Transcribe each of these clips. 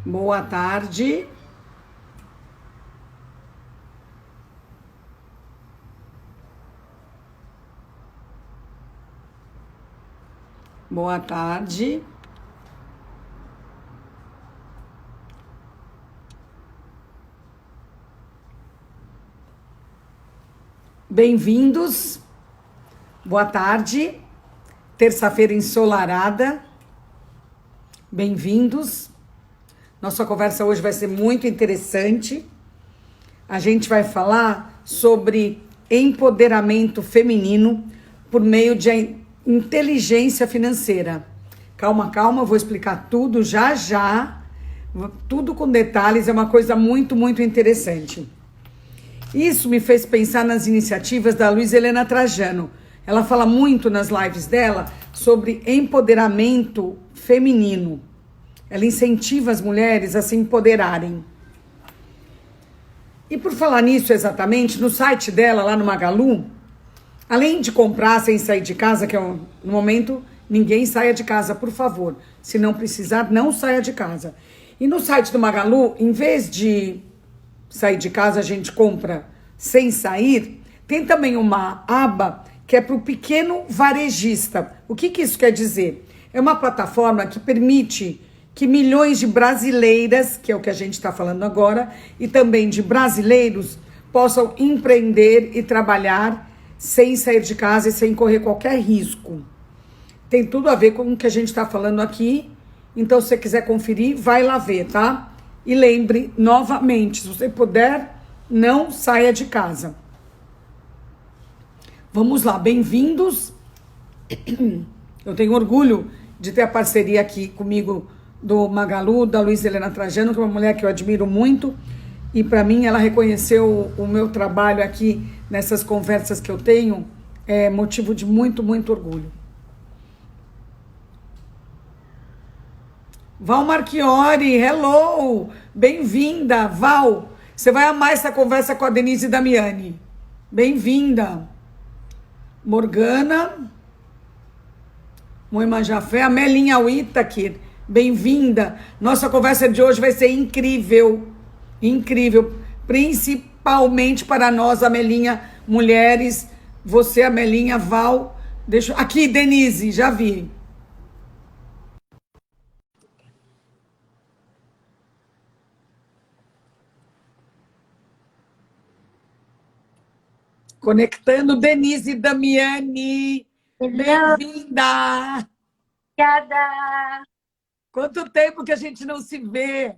Boa tarde. Boa tarde. Bem-vindos. Boa tarde. Terça-feira ensolarada. Bem-vindos. Nossa conversa hoje vai ser muito interessante. A gente vai falar sobre empoderamento feminino por meio de inteligência financeira. Calma, calma, vou explicar tudo já já. Tudo com detalhes, é uma coisa muito, muito interessante. Isso me fez pensar nas iniciativas da Luiza Helena Trajano. Ela fala muito nas lives dela sobre empoderamento feminino. Ela incentiva as mulheres a se empoderarem. E por falar nisso exatamente, no site dela, lá no Magalu, além de comprar sem sair de casa, que é no momento, ninguém saia de casa, por favor. Se não precisar, não saia de casa. E no site do Magalu, em vez de sair de casa, a gente compra sem sair, tem também uma aba que é para o pequeno varejista. O que isso quer dizer? É uma plataforma que permite que milhões de brasileiras, que é o que a gente está falando agora, e também de brasileiros, possam empreender e trabalhar sem sair de casa e sem correr qualquer risco. Tem tudo a ver com o que a gente está falando aqui. Então, se você quiser conferir, vai lá ver, tá? E lembre, novamente, se você puder, não saia de casa. Vamos lá, bem-vindos. Eu tenho orgulho de ter a parceria aqui comigo do Magalu, da Luiza Helena Trajano, que é uma mulher que eu admiro muito. E para mim, ela reconheceu o meu trabalho aqui nessas conversas que eu tenho. É motivo de muito, muito orgulho. Val Marchiori, hello! Bem-vinda, Val! Você vai amar essa conversa com a Denise Damiani. Bem-vinda. Morgana, Moema Jafé, Amelinha Whittaker, bem-vinda. Nossa conversa de hoje vai ser incrível, incrível, principalmente para nós, Amelinha, mulheres, você, Amelinha, Val, aqui, Denise, já vi. Conectando Denise Damiani, Hello, bem-vinda. obrigada. Quanto tempo que a gente não se vê?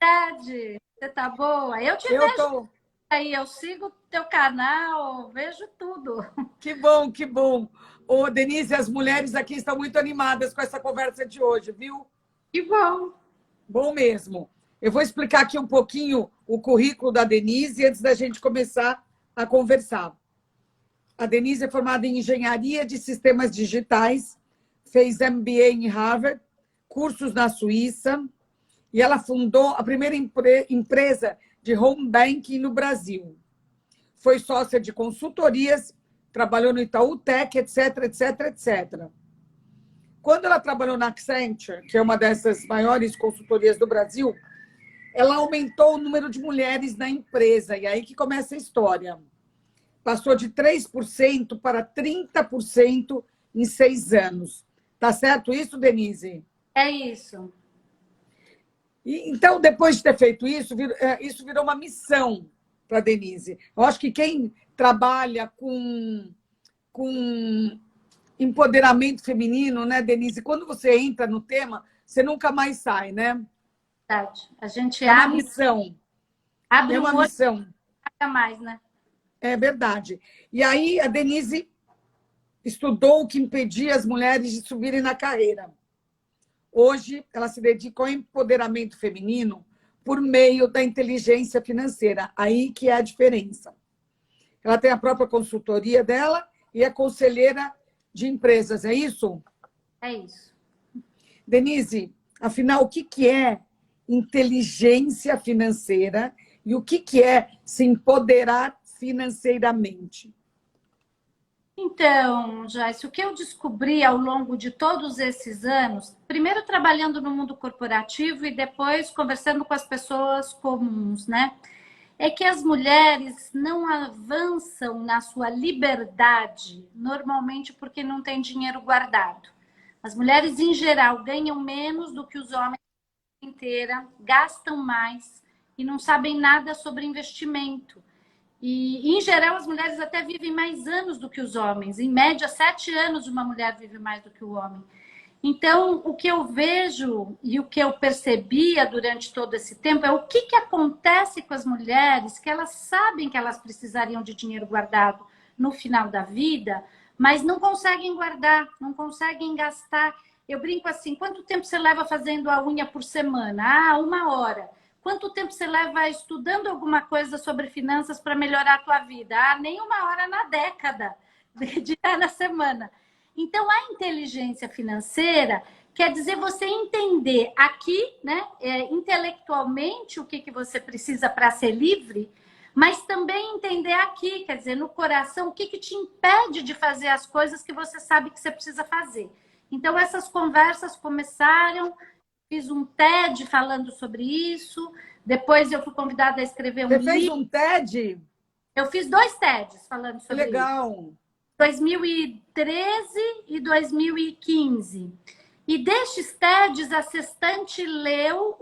Verdade, você tá boa? Eu te Eu vejo tô. aí, eu sigo teu canal, vejo tudo. Que bom, que bom. Ô, Denise, as mulheres aqui estão muito animadas com essa conversa de hoje, viu? Que bom. Bom mesmo. Eu vou explicar aqui um pouquinho o currículo da Denise antes da gente começar a conversar. A Denise é formada em Engenharia de Sistemas Digitais, fez MBA em Harvard, cursos na Suíça, e ela fundou a primeira empresa de home banking no Brasil. Foi sócia de consultorias, trabalhou no Itaú Tech, etc, etc, etc. Quando ela trabalhou na Accenture, que é uma dessas maiores consultorias do Brasil, ela aumentou o número de mulheres na empresa, e aí que começa a história. Passou de 3% para 30% em 6 anos. Tá certo isso, Denise? É isso. Então, depois de ter feito isso, isso virou uma missão para a Denise. Eu acho que quem trabalha com empoderamento feminino, né, Denise? Quando você entra no tema, você nunca mais sai, né? Verdade. A gente É uma missão. abre É um uma olho missão. e paga mais, né? É verdade. E aí a Denise estudou o que impedia as mulheres de subirem na carreira. Hoje, ela se dedica ao empoderamento feminino por meio da inteligência financeira. Aí que é a diferença. Ela tem a própria consultoria dela e é conselheira de empresas, é isso? É isso. Denise, afinal, o que é inteligência financeira e o que é se empoderar financeiramente? Então, Joyce, o que eu descobri ao longo de todos esses anos, primeiro trabalhando no mundo corporativo e depois conversando com as pessoas comuns, né? É que as mulheres não avançam na sua liberdade, normalmente porque não tem dinheiro guardado. As mulheres, em geral, ganham menos do que os homens inteira, gastam mais e não sabem nada sobre investimento. E, em geral, as mulheres até vivem mais anos do que os homens. Em média, 7 anos uma mulher vive mais do que o homem. Então, o que eu vejo e o que eu percebia durante todo esse tempo é o que acontece com as mulheres que elas sabem que elas precisariam de dinheiro guardado no final da vida, mas não conseguem guardar, não conseguem gastar. Eu brinco assim, quanto tempo você leva fazendo a unha por semana? Ah, 1 hora. Quanto tempo você leva estudando alguma coisa sobre finanças para melhorar a tua vida? Ah, nem 1 hora na década, de na semana. Então, a inteligência financeira quer dizer você entender aqui, né, intelectualmente, o que você precisa para ser livre, mas também entender aqui, quer dizer, no coração, o que te impede de fazer as coisas que você sabe que você precisa fazer. Então, essas conversas começaram, fiz um TED falando sobre isso, depois eu fui convidada a escrever um Você fez livro. um TED? Eu fiz 2 TEDs falando Que sobre isso. legal! 2013 e 2015. E destes TEDs, a Sextante leu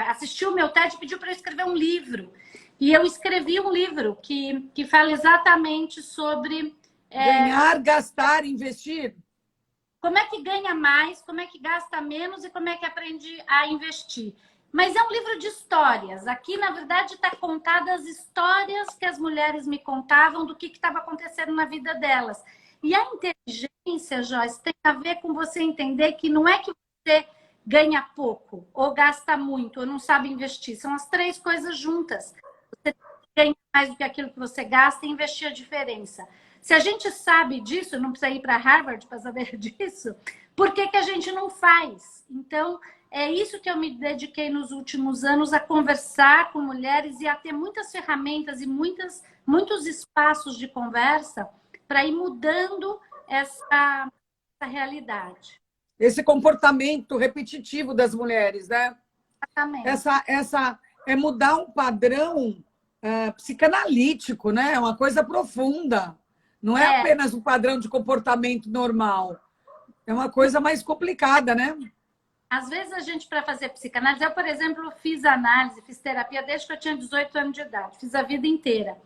assistiu o meu TED e pediu para eu escrever um livro. E eu escrevi um livro que fala exatamente sobre Ganhar, gastar, investir. como é que ganha mais, como é que gasta menos e como é que aprende a investir. Mas é um livro de histórias. Aqui, na verdade, está contadas as histórias que as mulheres me contavam do que estava acontecendo na vida delas. E a inteligência, Joyce, tem a ver com você entender que não é que você ganha pouco, ou gasta muito, ou não sabe investir. São as 3 coisas juntas. Você ganha mais do que aquilo que você gasta e investir a diferença. Se a gente sabe disso, não precisa ir para Harvard para saber disso, por que a gente não faz? Então, é isso que eu me dediquei nos últimos anos, a conversar com mulheres e a ter muitas ferramentas e muitos espaços de conversa para ir mudando essa realidade. Esse comportamento repetitivo das mulheres, né? Exatamente. Essa é mudar um padrão psicanalítico, né? É uma coisa profunda. Não é apenas um padrão de comportamento normal. É uma coisa mais complicada, né? Às vezes a gente, para fazer psicanálise, eu, por exemplo, fiz análise, fiz terapia desde que eu tinha 18 anos de idade, fiz a vida inteira.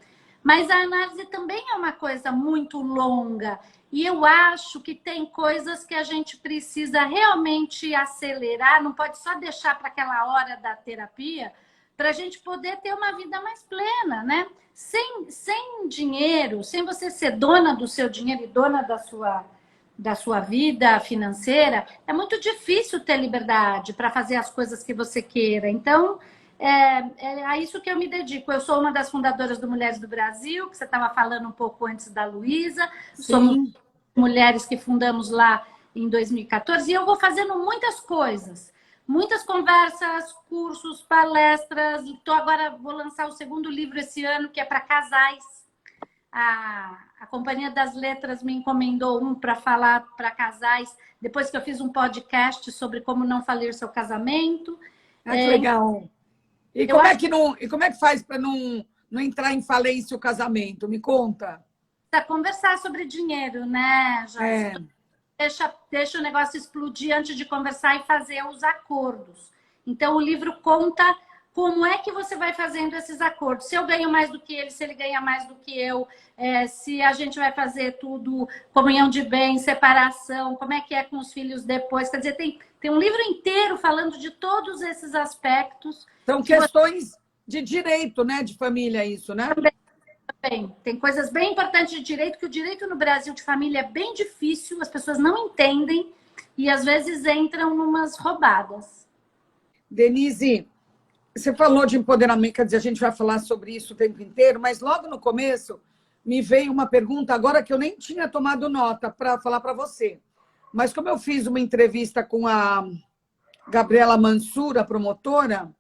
Mas a análise também é uma coisa muito longa. E eu acho que tem coisas que a gente precisa realmente acelerar, não pode só deixar para aquela hora da terapia, para a gente poder ter uma vida mais plena, né? Sem dinheiro, sem você ser dona do seu dinheiro e dona da sua vida financeira, é muito difícil ter liberdade para fazer as coisas que você queira. Então, é a isso que eu me dedico. Eu sou uma das fundadoras do Mulheres do Brasil, que você estava falando um pouco antes da Luísa. Somos mulheres que fundamos lá em 2014 e eu vou fazendo muitas coisas. Muitas conversas, cursos, palestras. Agora vou lançar o 2º livro esse ano, que é para casais. A Companhia das Letras me encomendou um para falar para casais, depois que eu fiz um podcast sobre como não falir seu casamento. Ah, que legal. E como é que faz para não entrar em falência o casamento? Me conta. Para conversar sobre dinheiro, né, Joyce? Deixa o negócio explodir antes de conversar e fazer os acordos. Então, o livro conta como é que você vai fazendo esses acordos. Se eu ganho mais do que ele, se ele ganha mais do que eu, se a gente vai fazer tudo, comunhão de bens, separação, como é que é com os filhos depois. Quer dizer, tem um livro inteiro falando de todos esses aspectos. São questões de direito, né? De família, isso, né? Também. Tem coisas bem importantes de direito, que o direito no Brasil de família é bem difícil, as pessoas não entendem e às vezes entram numas roubadas. Denise, você falou de empoderamento, quer dizer, a gente vai falar sobre isso o tempo inteiro, mas logo no começo me veio uma pergunta agora que eu nem tinha tomado nota para falar para você. Mas como eu fiz uma entrevista com a Gabriela Mansura, promotora,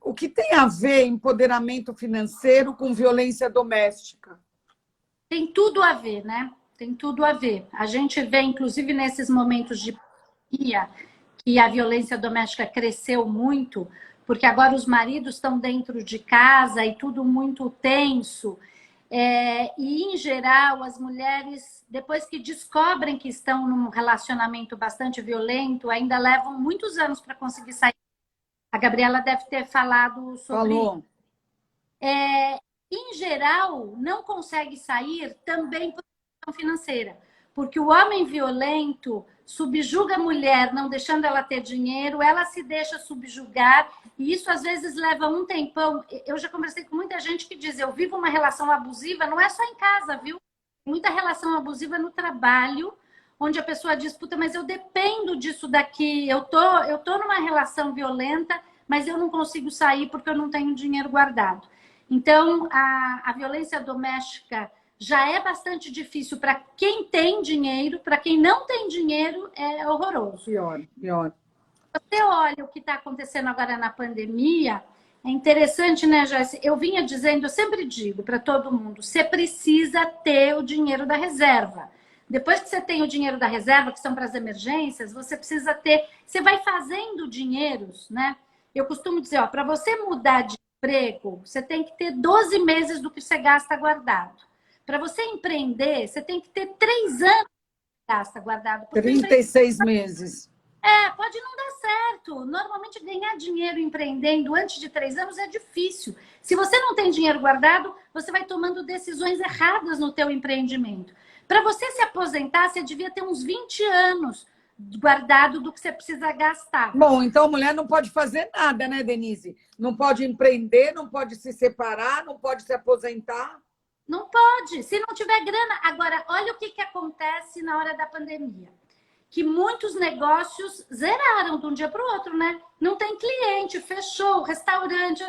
o que tem a ver empoderamento financeiro com violência doméstica? Tem tudo a ver, né? Tem tudo a ver. A gente vê, inclusive, nesses momentos de pandemia, que a violência doméstica cresceu muito, porque agora os maridos estão dentro de casa e tudo muito tenso. E, em geral, as mulheres, depois que descobrem que estão num relacionamento bastante violento, ainda levam muitos anos para conseguir sair. A Gabriela deve ter falado sobre isso. Falou. Em geral, não consegue sair também por questão financeira. Porque o homem violento subjuga a mulher, não deixando ela ter dinheiro, ela se deixa subjugar, e isso às vezes leva um tempão. Eu já conversei com muita gente que diz, eu vivo uma relação abusiva, não é só em casa, viu? Muita relação abusiva no trabalho, onde a pessoa diz, puta, mas eu dependo disso daqui, eu tô numa relação violenta, mas eu não consigo sair porque eu não tenho dinheiro guardado. Então, a violência doméstica já é bastante difícil para quem tem dinheiro, para quem não tem dinheiro é horroroso. Pior, pior. Você olha o que está acontecendo agora na pandemia, é interessante, né, Joyce? Eu vinha dizendo, eu sempre digo para todo mundo, você precisa ter o dinheiro da reserva. Depois que você tem o dinheiro da reserva, que são para as emergências, você precisa ter... Você vai fazendo dinheiros, né? Eu costumo dizer, ó, para você mudar de emprego, você tem que ter 12 meses do que você gasta guardado. Para você empreender, você tem que ter 3 anos que gasta guardado. 36 meses. Pode não dar certo. Normalmente, ganhar dinheiro empreendendo antes de 3 anos é difícil. Se você não tem dinheiro guardado, você vai tomando decisões erradas no teu empreendimento. Para você se aposentar, você devia ter uns 20 anos guardado do que você precisa gastar. Bom, então a mulher não pode fazer nada, né, Denise? Não pode empreender, não pode se separar, não pode se aposentar. Não pode, se não tiver grana. Agora, olha o que acontece na hora da pandemia. Que muitos negócios zeraram de um dia para o outro, né? Não tem cliente, fechou o restaurante.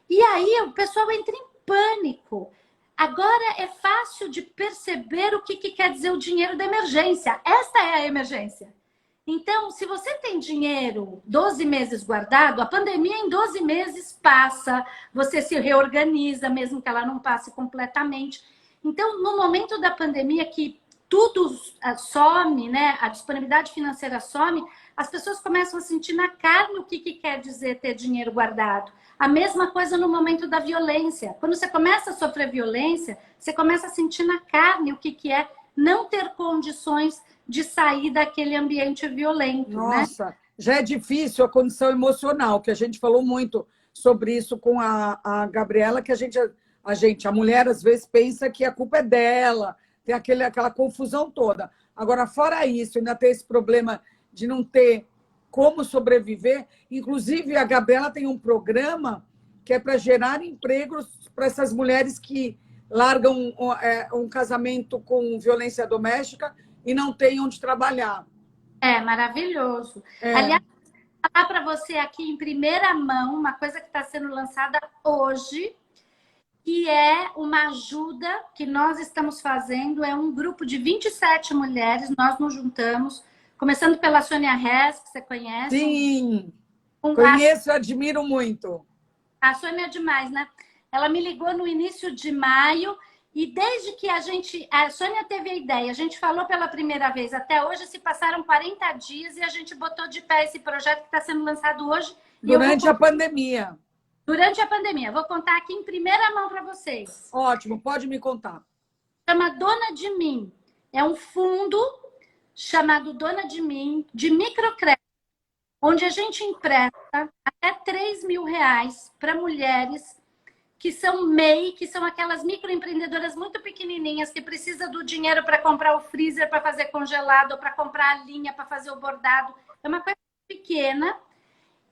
E aí o pessoal entra em pânico. Agora é fácil de perceber o que quer dizer o dinheiro da emergência. Esta é a emergência. Então, se você tem dinheiro 12 meses guardado, a pandemia em 12 meses passa, você se reorganiza, mesmo que ela não passe completamente. Então, no momento da pandemia que tudo some, né? A disponibilidade financeira some, as pessoas começam a sentir na carne o que quer dizer ter dinheiro guardado. A mesma coisa no momento da violência. Quando você começa a sofrer violência, você começa a sentir na carne o que é não ter condições de sair daquele ambiente violento. Nossa, né? Já é difícil a condição emocional, que a gente falou muito sobre isso com a Gabriela, que a mulher às vezes pensa que a culpa é dela, tem aquela confusão toda. Agora, fora isso, ainda tem esse problema de não ter como sobreviver. Inclusive, a Gabriela tem um programa que é para gerar empregos para essas mulheres que largam um casamento com violência doméstica e não têm onde trabalhar. É maravilhoso. Aliás, vou falar para você aqui em primeira mão uma coisa que está sendo lançada hoje, que é uma ajuda que nós estamos fazendo. É um grupo de 27 mulheres, nós nos juntamos, começando pela Sônia Hess, que você conhece. Sim, conheço e admiro muito. A Sônia é demais, né? Ela me ligou no início de maio e desde que a Sônia teve a ideia, a gente falou pela primeira vez, até hoje se passaram 40 dias e a gente botou de pé esse projeto que está sendo lançado hoje. Durante a pandemia. Durante a pandemia. Vou contar aqui em primeira mão para vocês. Ótimo, pode me contar. Chama Dona de Mim. É um fundo chamado Dona de Mim, de microcrédito, onde a gente empresta até R$3.000 para mulheres que são MEI, que são aquelas microempreendedoras muito pequenininhas que precisam do dinheiro para comprar o freezer, para fazer congelado, para comprar a linha, para fazer o bordado. É uma coisa pequena.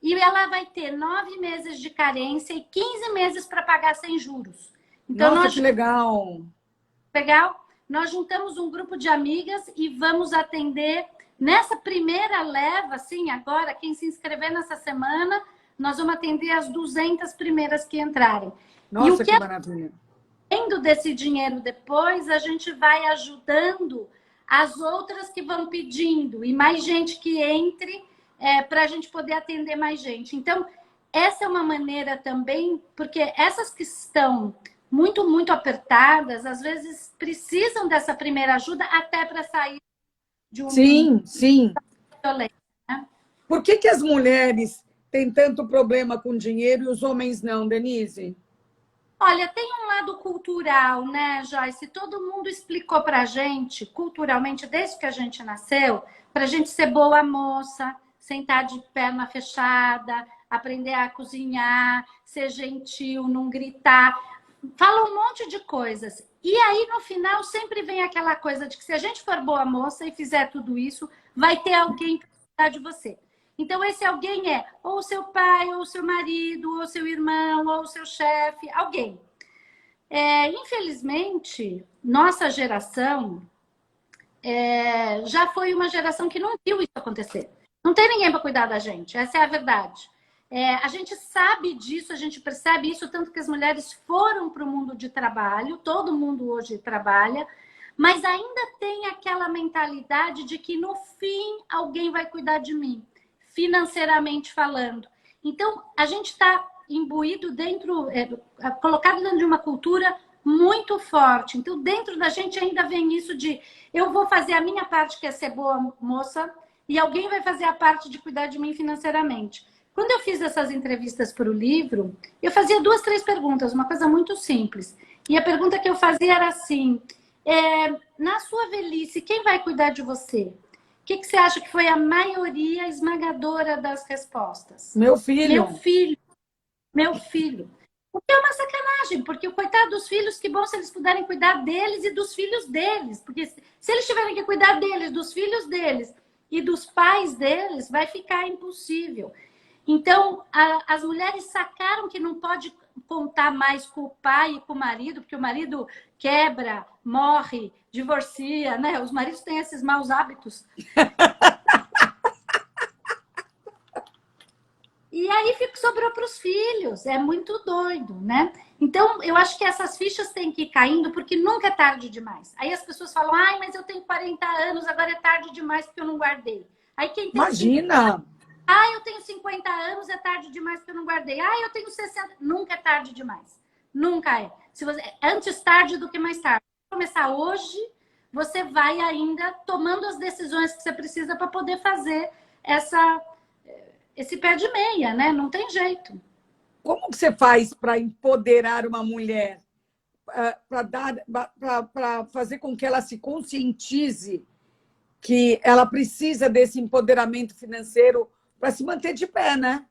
E ela vai ter 9 meses de carência e 15 meses para pagar sem juros. Então, nossa, que legal! Legal? Nós juntamos um grupo de amigas e vamos atender nessa primeira leva, assim, agora, quem se inscrever nessa semana, nós vamos atender as 200 primeiras que entrarem. Nossa, e o que maravilha! Tendo desse dinheiro depois, a gente vai ajudando as outras que vão pedindo e mais gente que entre para a gente poder atender mais gente. Então, essa é uma maneira também, porque essas que estão muito, muito apertadas, às vezes precisam dessa primeira ajuda até para sair de um Sim, sim. violento, né? Por que que as mulheres têm tanto problema com dinheiro e os homens não, Denise? Olha, tem um lado cultural, né, Joyce? Todo mundo explicou pra gente, culturalmente, desde que a gente nasceu, pra gente ser boa moça, sentar de perna fechada, aprender a cozinhar, ser gentil, não gritar. Fala um monte de coisas. E aí, no final, sempre vem aquela coisa de que se a gente for boa moça e fizer tudo isso, vai ter alguém para cuidar de você. Então, esse alguém é ou o seu pai, ou o seu marido, ou o seu irmão, ou o seu chefe, alguém. Infelizmente, nossa geração já foi uma geração que não viu isso acontecer. Não tem ninguém para cuidar da gente, essa é a verdade. A gente sabe disso, a gente percebe isso, tanto que as mulheres foram para o mundo de trabalho, todo mundo hoje trabalha, mas ainda tem aquela mentalidade de que no fim alguém vai cuidar de mim, financeiramente falando. Então, a gente está imbuído dentro, colocado dentro de uma cultura muito forte. Então, dentro da gente ainda vem isso de eu vou fazer a minha parte, que é ser boa moça, e alguém vai fazer a parte de cuidar de mim financeiramente. Quando eu fiz essas entrevistas para o livro, eu fazia 2, 3 perguntas, uma coisa muito simples. E a pergunta que eu fazia era assim: na sua velhice, quem vai cuidar de você? O que você acha que foi a maioria esmagadora das respostas? Meu filho. Meu filho. Meu filho. O que é uma sacanagem, porque o coitado dos filhos, que bom se eles puderem cuidar deles e dos filhos deles. Porque se eles tiverem que cuidar deles, dos filhos deles e dos pais deles, vai ficar impossível. Então, as mulheres sacaram que não pode contar mais com o pai e com o marido, porque o marido quebra, morre, divorcia, né? Os maridos têm esses maus hábitos. E aí sobrou para os filhos. É muito doido, né? Então, eu acho que essas fichas têm que ir caindo, porque nunca é tarde demais. Aí as pessoas falam, ai, mas eu tenho 40 anos, agora é tarde demais porque eu não guardei. Aí quem tem Imagina! eu tenho 50 anos, é tarde demais porque eu não guardei. Eu tenho 60. Nunca é tarde demais. Nunca é. Antes tarde do que mais tarde. Se começar hoje, você vai ainda tomando as decisões que você precisa para poder fazer esse pé de meia, né? Não tem jeito. Como que você faz para empoderar uma mulher? Para fazer com que ela se conscientize que ela precisa desse empoderamento financeiro para se manter de pé, né?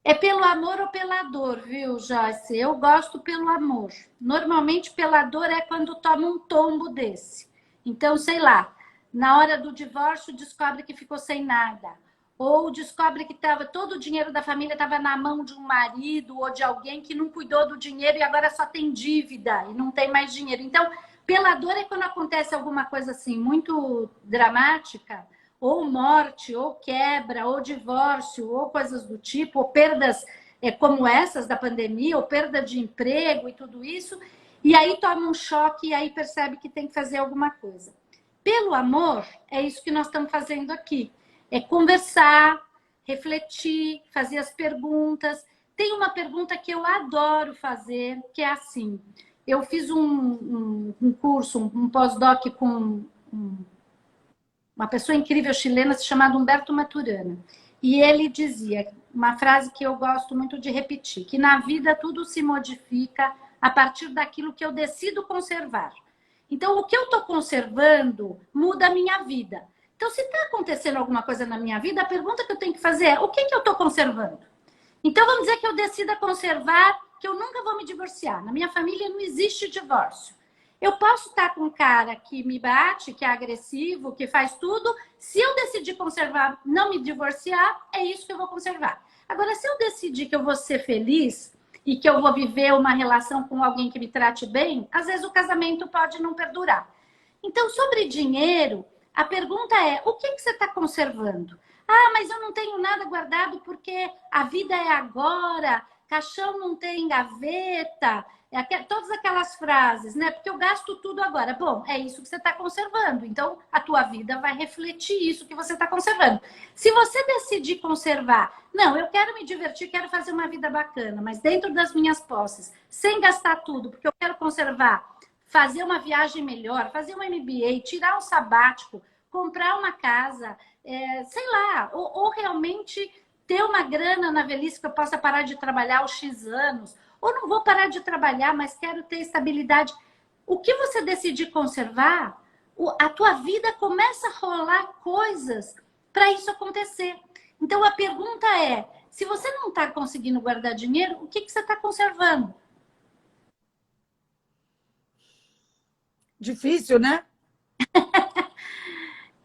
É pelo amor ou pela dor, viu, Joyce? Eu gosto pelo amor. Normalmente, pela dor é quando toma um tombo desse. Então, sei lá, na hora do divórcio, descobre que ficou sem nada. Ou descobre que todo o dinheiro da família estava na mão de um marido ou de alguém que não cuidou do dinheiro e agora só tem dívida e não tem mais dinheiro. Então, pela dor é quando acontece alguma coisa assim muito dramática, ou morte, ou quebra, ou divórcio, ou coisas do tipo, ou perdas como essas da pandemia, ou perda de emprego e tudo isso, e aí toma um choque e aí percebe que tem que fazer alguma coisa. Pelo amor, é isso que nós estamos fazendo aqui. É conversar, refletir, fazer as perguntas. Tem uma pergunta que eu adoro fazer, que é assim: eu fiz um curso, um pós-doc com uma pessoa incrível chilena chamada Humberto Maturana. E ele dizia uma frase que eu gosto muito de repetir, que na vida tudo se modifica a partir daquilo que eu decido conservar. Então, o que eu estou conservando muda a minha vida. Então, se está acontecendo alguma coisa na minha vida, a pergunta que eu tenho que fazer é: o que eu estou conservando? Então, vamos dizer que eu decida conservar que eu nunca vou me divorciar. Na minha família não existe divórcio. Eu posso estar com um cara que me bate, que é agressivo, que faz tudo. Se eu decidir conservar, não me divorciar, é isso que eu vou conservar. Agora, se eu decidir que eu vou ser feliz e que eu vou viver uma relação com alguém que me trate bem, às vezes o casamento pode não perdurar. Então, sobre dinheiro, a pergunta é: o que você está conservando? Mas eu não tenho nada guardado porque a vida é agora, caixão não tem gaveta, Todas aquelas frases, né? Porque eu gasto tudo agora. Bom, é isso que você está conservando. Então, a tua vida vai refletir isso que você está conservando. Se você decidir conservar, não, eu quero me divertir, quero fazer uma vida bacana, mas dentro das minhas posses, sem gastar tudo, porque eu quero conservar, fazer uma viagem melhor, fazer um MBA, tirar um sabático, comprar uma casa, sei lá, ou realmente ter uma grana na velhice que eu possa parar de trabalhar os X anos, ou não vou parar de trabalhar, mas quero ter estabilidade. O que você decidir conservar, a tua vida começa a rolar coisas para isso acontecer. Então a pergunta é, se você não está conseguindo guardar dinheiro, o que você está conservando? Difícil, né?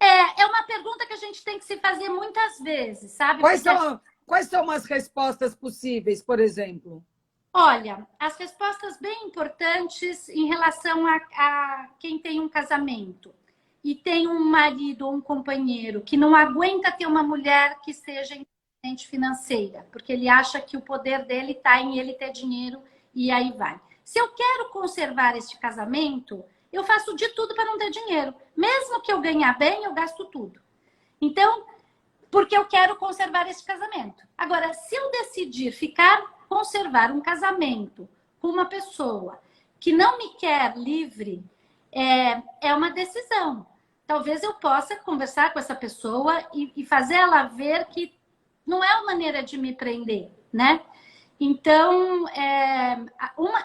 É uma pergunta que a gente tem que se fazer muitas vezes, sabe? Quais são as respostas possíveis, por exemplo? Olha, as respostas bem importantes em relação a quem tem um casamento e tem um marido ou um companheiro que não aguenta ter uma mulher que seja independente financeira, porque ele acha que o poder dele está em ele ter dinheiro e aí vai. Se eu quero conservar este casamento, eu faço de tudo para não ter dinheiro. Mesmo que eu ganhar bem, eu gasto tudo. Então, porque eu quero conservar esse casamento. Agora, se eu decidir conservar um casamento com uma pessoa que não me quer livre, é uma decisão. Talvez eu possa conversar com essa pessoa e fazer ela ver que não é uma maneira de me prender, né? Então,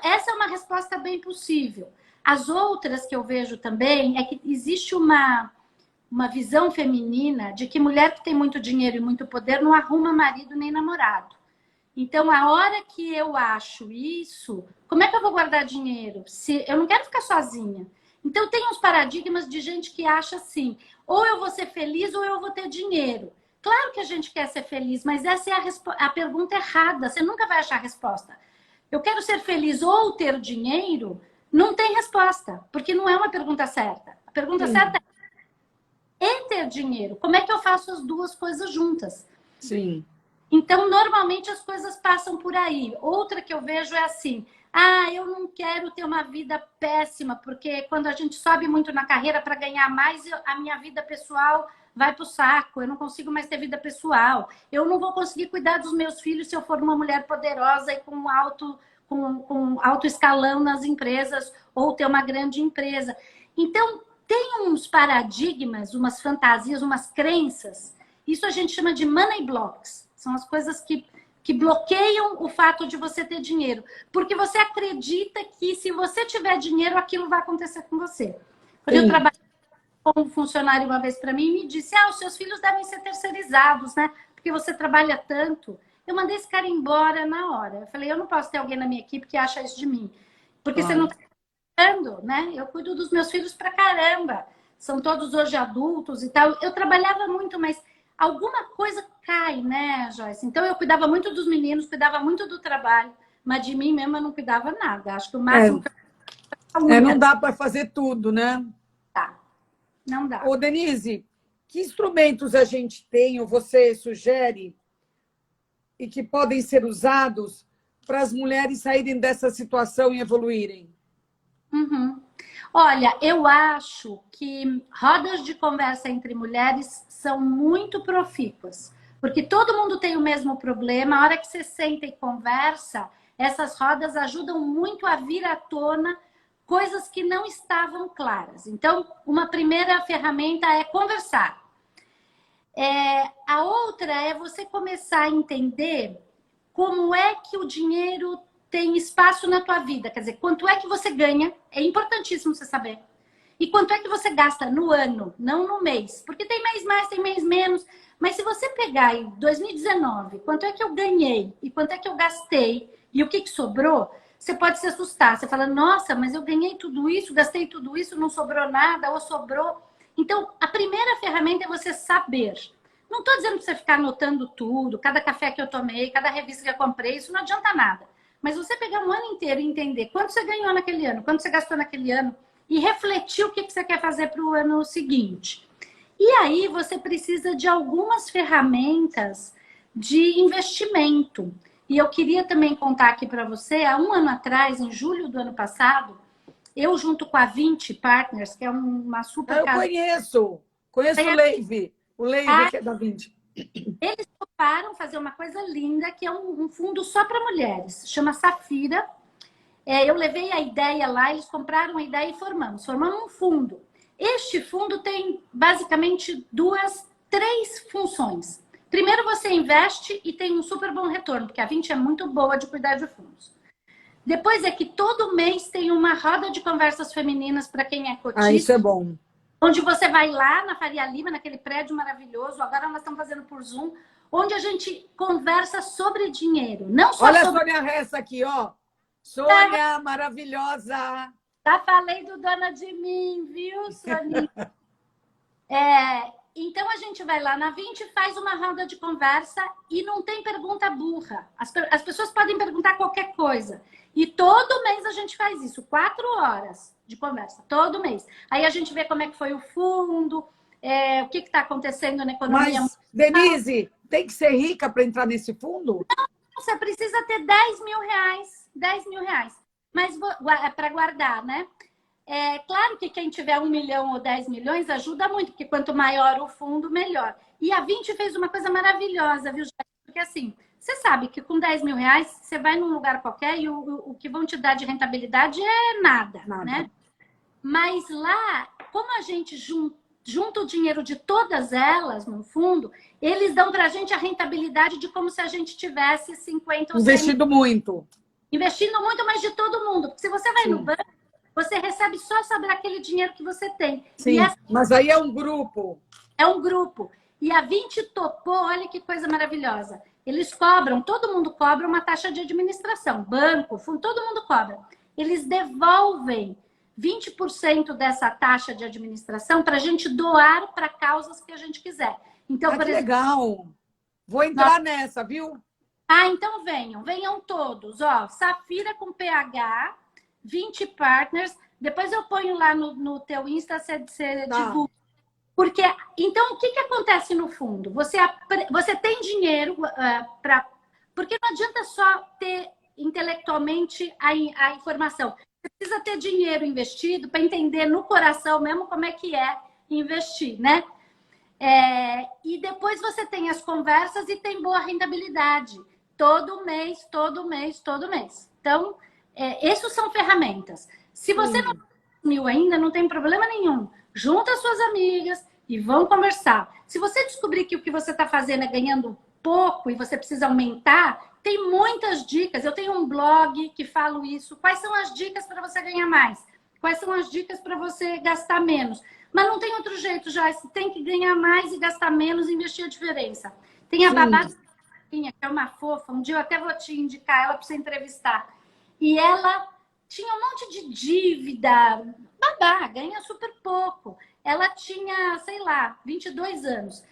essa é uma resposta bem possível. As outras que eu vejo também é que existe uma visão feminina de que mulher que tem muito dinheiro e muito poder não arruma marido nem namorado. Então, a hora que eu acho isso, como é que eu vou guardar dinheiro? Se eu não quero ficar sozinha. Então, tem uns paradigmas de gente que acha assim, ou eu vou ser feliz ou eu vou ter dinheiro. Claro que a gente quer ser feliz, mas essa é a pergunta errada. Você nunca vai achar a resposta. Eu quero ser feliz ou ter dinheiro, não tem resposta, porque não é uma pergunta certa. A pergunta certa é ter dinheiro. Como é que eu faço as duas coisas juntas? Sim. Então, normalmente as coisas passam por aí. Outra que eu vejo é assim, eu não quero ter uma vida péssima, porque quando a gente sobe muito na carreira para ganhar mais, a minha vida pessoal vai para o saco, eu não consigo mais ter vida pessoal, eu não vou conseguir cuidar dos meus filhos se eu for uma mulher poderosa e com alto escalão nas empresas, ou ter uma grande empresa. Então, tem uns paradigmas, umas fantasias, umas crenças, isso a gente chama de money blocks. São as coisas que bloqueiam o fato de você ter dinheiro. Porque você acredita que se você tiver dinheiro, aquilo vai acontecer com você. Quando eu trabalhei com um funcionário uma vez para mim, me disse, os seus filhos devem ser terceirizados, né? Porque você trabalha tanto. Eu mandei esse cara embora na hora. Eu falei, eu não posso ter alguém na minha equipe que acha isso de mim. Porque você não está cuidando, né? Eu cuido dos meus filhos pra caramba. São todos hoje adultos e tal. Eu trabalhava muito, mas alguma coisa cai, né, Joyce? Então, eu cuidava muito dos meninos, cuidava muito do trabalho, mas de mim mesma eu não cuidava nada. Acho que o máximo que eu... não dá para fazer tudo, né? Tá. Não dá. Ô, Denise, que instrumentos a gente tem, ou você sugere, e que podem ser usados para as mulheres saírem dessa situação e evoluírem? Olha, eu acho que rodas de conversa entre mulheres são muito profícuas, porque todo mundo tem o mesmo problema. A hora que você senta e conversa, essas rodas ajudam muito a vir à tona coisas que não estavam claras. Então, uma primeira ferramenta é conversar. A outra é você começar a entender como é que o dinheiro tem espaço na tua vida. Quer dizer, quanto é que você ganha, é importantíssimo você saber. E quanto é que você gasta no ano, não no mês. Porque tem mês mais, tem mês menos. Mas se você pegar em 2019, quanto é que eu ganhei e quanto é que eu gastei e o que sobrou, você pode se assustar. Você fala, nossa, mas eu ganhei tudo isso, gastei tudo isso, não sobrou nada ou sobrou. Então, a primeira ferramenta é você saber. Não estou dizendo para você ficar anotando tudo, cada café que eu tomei, cada revista que eu comprei, isso não adianta nada. Mas você pegar um ano inteiro e entender quanto você ganhou naquele ano, quanto você gastou naquele ano, e refletir o que você quer fazer para o ano seguinte. E aí você precisa de algumas ferramentas de investimento. E eu queria também contar aqui para você, há um ano atrás, em julho do ano passado, eu junto com a 20 Partners, que é uma super Eu casa... conheço o Leive que é da 20. Eles toparam fazer uma coisa linda, que é um fundo só para mulheres, chama Safira. Eu levei a ideia lá, eles compraram a ideia e formamos um fundo. Este fundo tem basicamente três funções. Primeiro, você investe e tem um super bom retorno, porque a 20 é muito boa de cuidar de fundos. Depois é que todo mês tem uma roda de conversas femininas para quem é cotista. Isso é bom. Onde você vai lá na Faria Lima, naquele prédio maravilhoso, agora nós estamos fazendo por Zoom, onde a gente conversa sobre dinheiro. Não só Olha sobre... a Sônia Ressa aqui, ó. Sônia, maravilhosa. Já falei do Dona de Mim, viu, Soninha? Então, a gente vai lá na 20, faz uma roda de conversa e não tem pergunta burra. As pessoas podem perguntar qualquer coisa. E todo mês a gente faz isso, 4 horas de conversa, todo mês. Aí a gente vê como é que foi o fundo, o que está acontecendo na economia. Mas, Denise, tem que ser rica para entrar nesse fundo? Não, você precisa ter 10 mil reais. 10 mil reais. Mas para guardar, né? Claro que quem tiver 1 milhão ou 10 milhões ajuda muito, porque quanto maior o fundo, melhor. E a 20 fez uma coisa maravilhosa, viu, Jéssica? Porque assim, você sabe que com 10 mil reais, você vai num lugar qualquer e o que vão te dar de rentabilidade é nada, né? Mas lá, como a gente junta o dinheiro de todas elas no fundo, eles dão pra gente a rentabilidade de como se a gente tivesse 50 ou 100 Investindo muito. Investindo muito, mas de todo mundo. Porque se você vai no banco, você recebe só sobre aquele dinheiro que você tem. Sim, mas aí é um grupo. É um grupo. E a 20 topou, olha que coisa maravilhosa. Eles cobram, todo mundo cobra uma taxa de administração. Banco, fundo, todo mundo cobra. Eles devolvem 20% dessa taxa de administração para a gente doar para causas que a gente quiser. Então, por exemplo, legal. Vou entrar nessa, viu? Então venham todos. Ó, Safira com PH, 20 Partners. Depois eu ponho lá no teu Insta, você divulga. Porque, então, o que acontece no fundo? Você tem dinheiro para... Porque não adianta só ter intelectualmente a informação. Você precisa ter dinheiro investido para entender no coração mesmo como é que é investir, né? E depois você tem as conversas e tem boa rentabilidade. Todo mês, todo mês, todo mês. Então, essas são ferramentas. Se você não mil ainda, não tem problema nenhum. Junta suas amigas e vão conversar. Se você descobrir que o que você está fazendo é ganhando pouco e você precisa aumentar, tem muitas dicas. Eu tenho um blog que falo isso. Quais são as dicas para você ganhar mais? Quais são as dicas para você gastar menos? Mas não tem outro jeito, já. Você tem que ganhar mais e gastar menos e investir a diferença. Tem a babá, que é uma fofa. Um dia eu até vou te indicar ela para você entrevistar. E ela tinha um monte de dívida. Babá, ganha super pouco. Ela tinha, sei lá, 22 anos.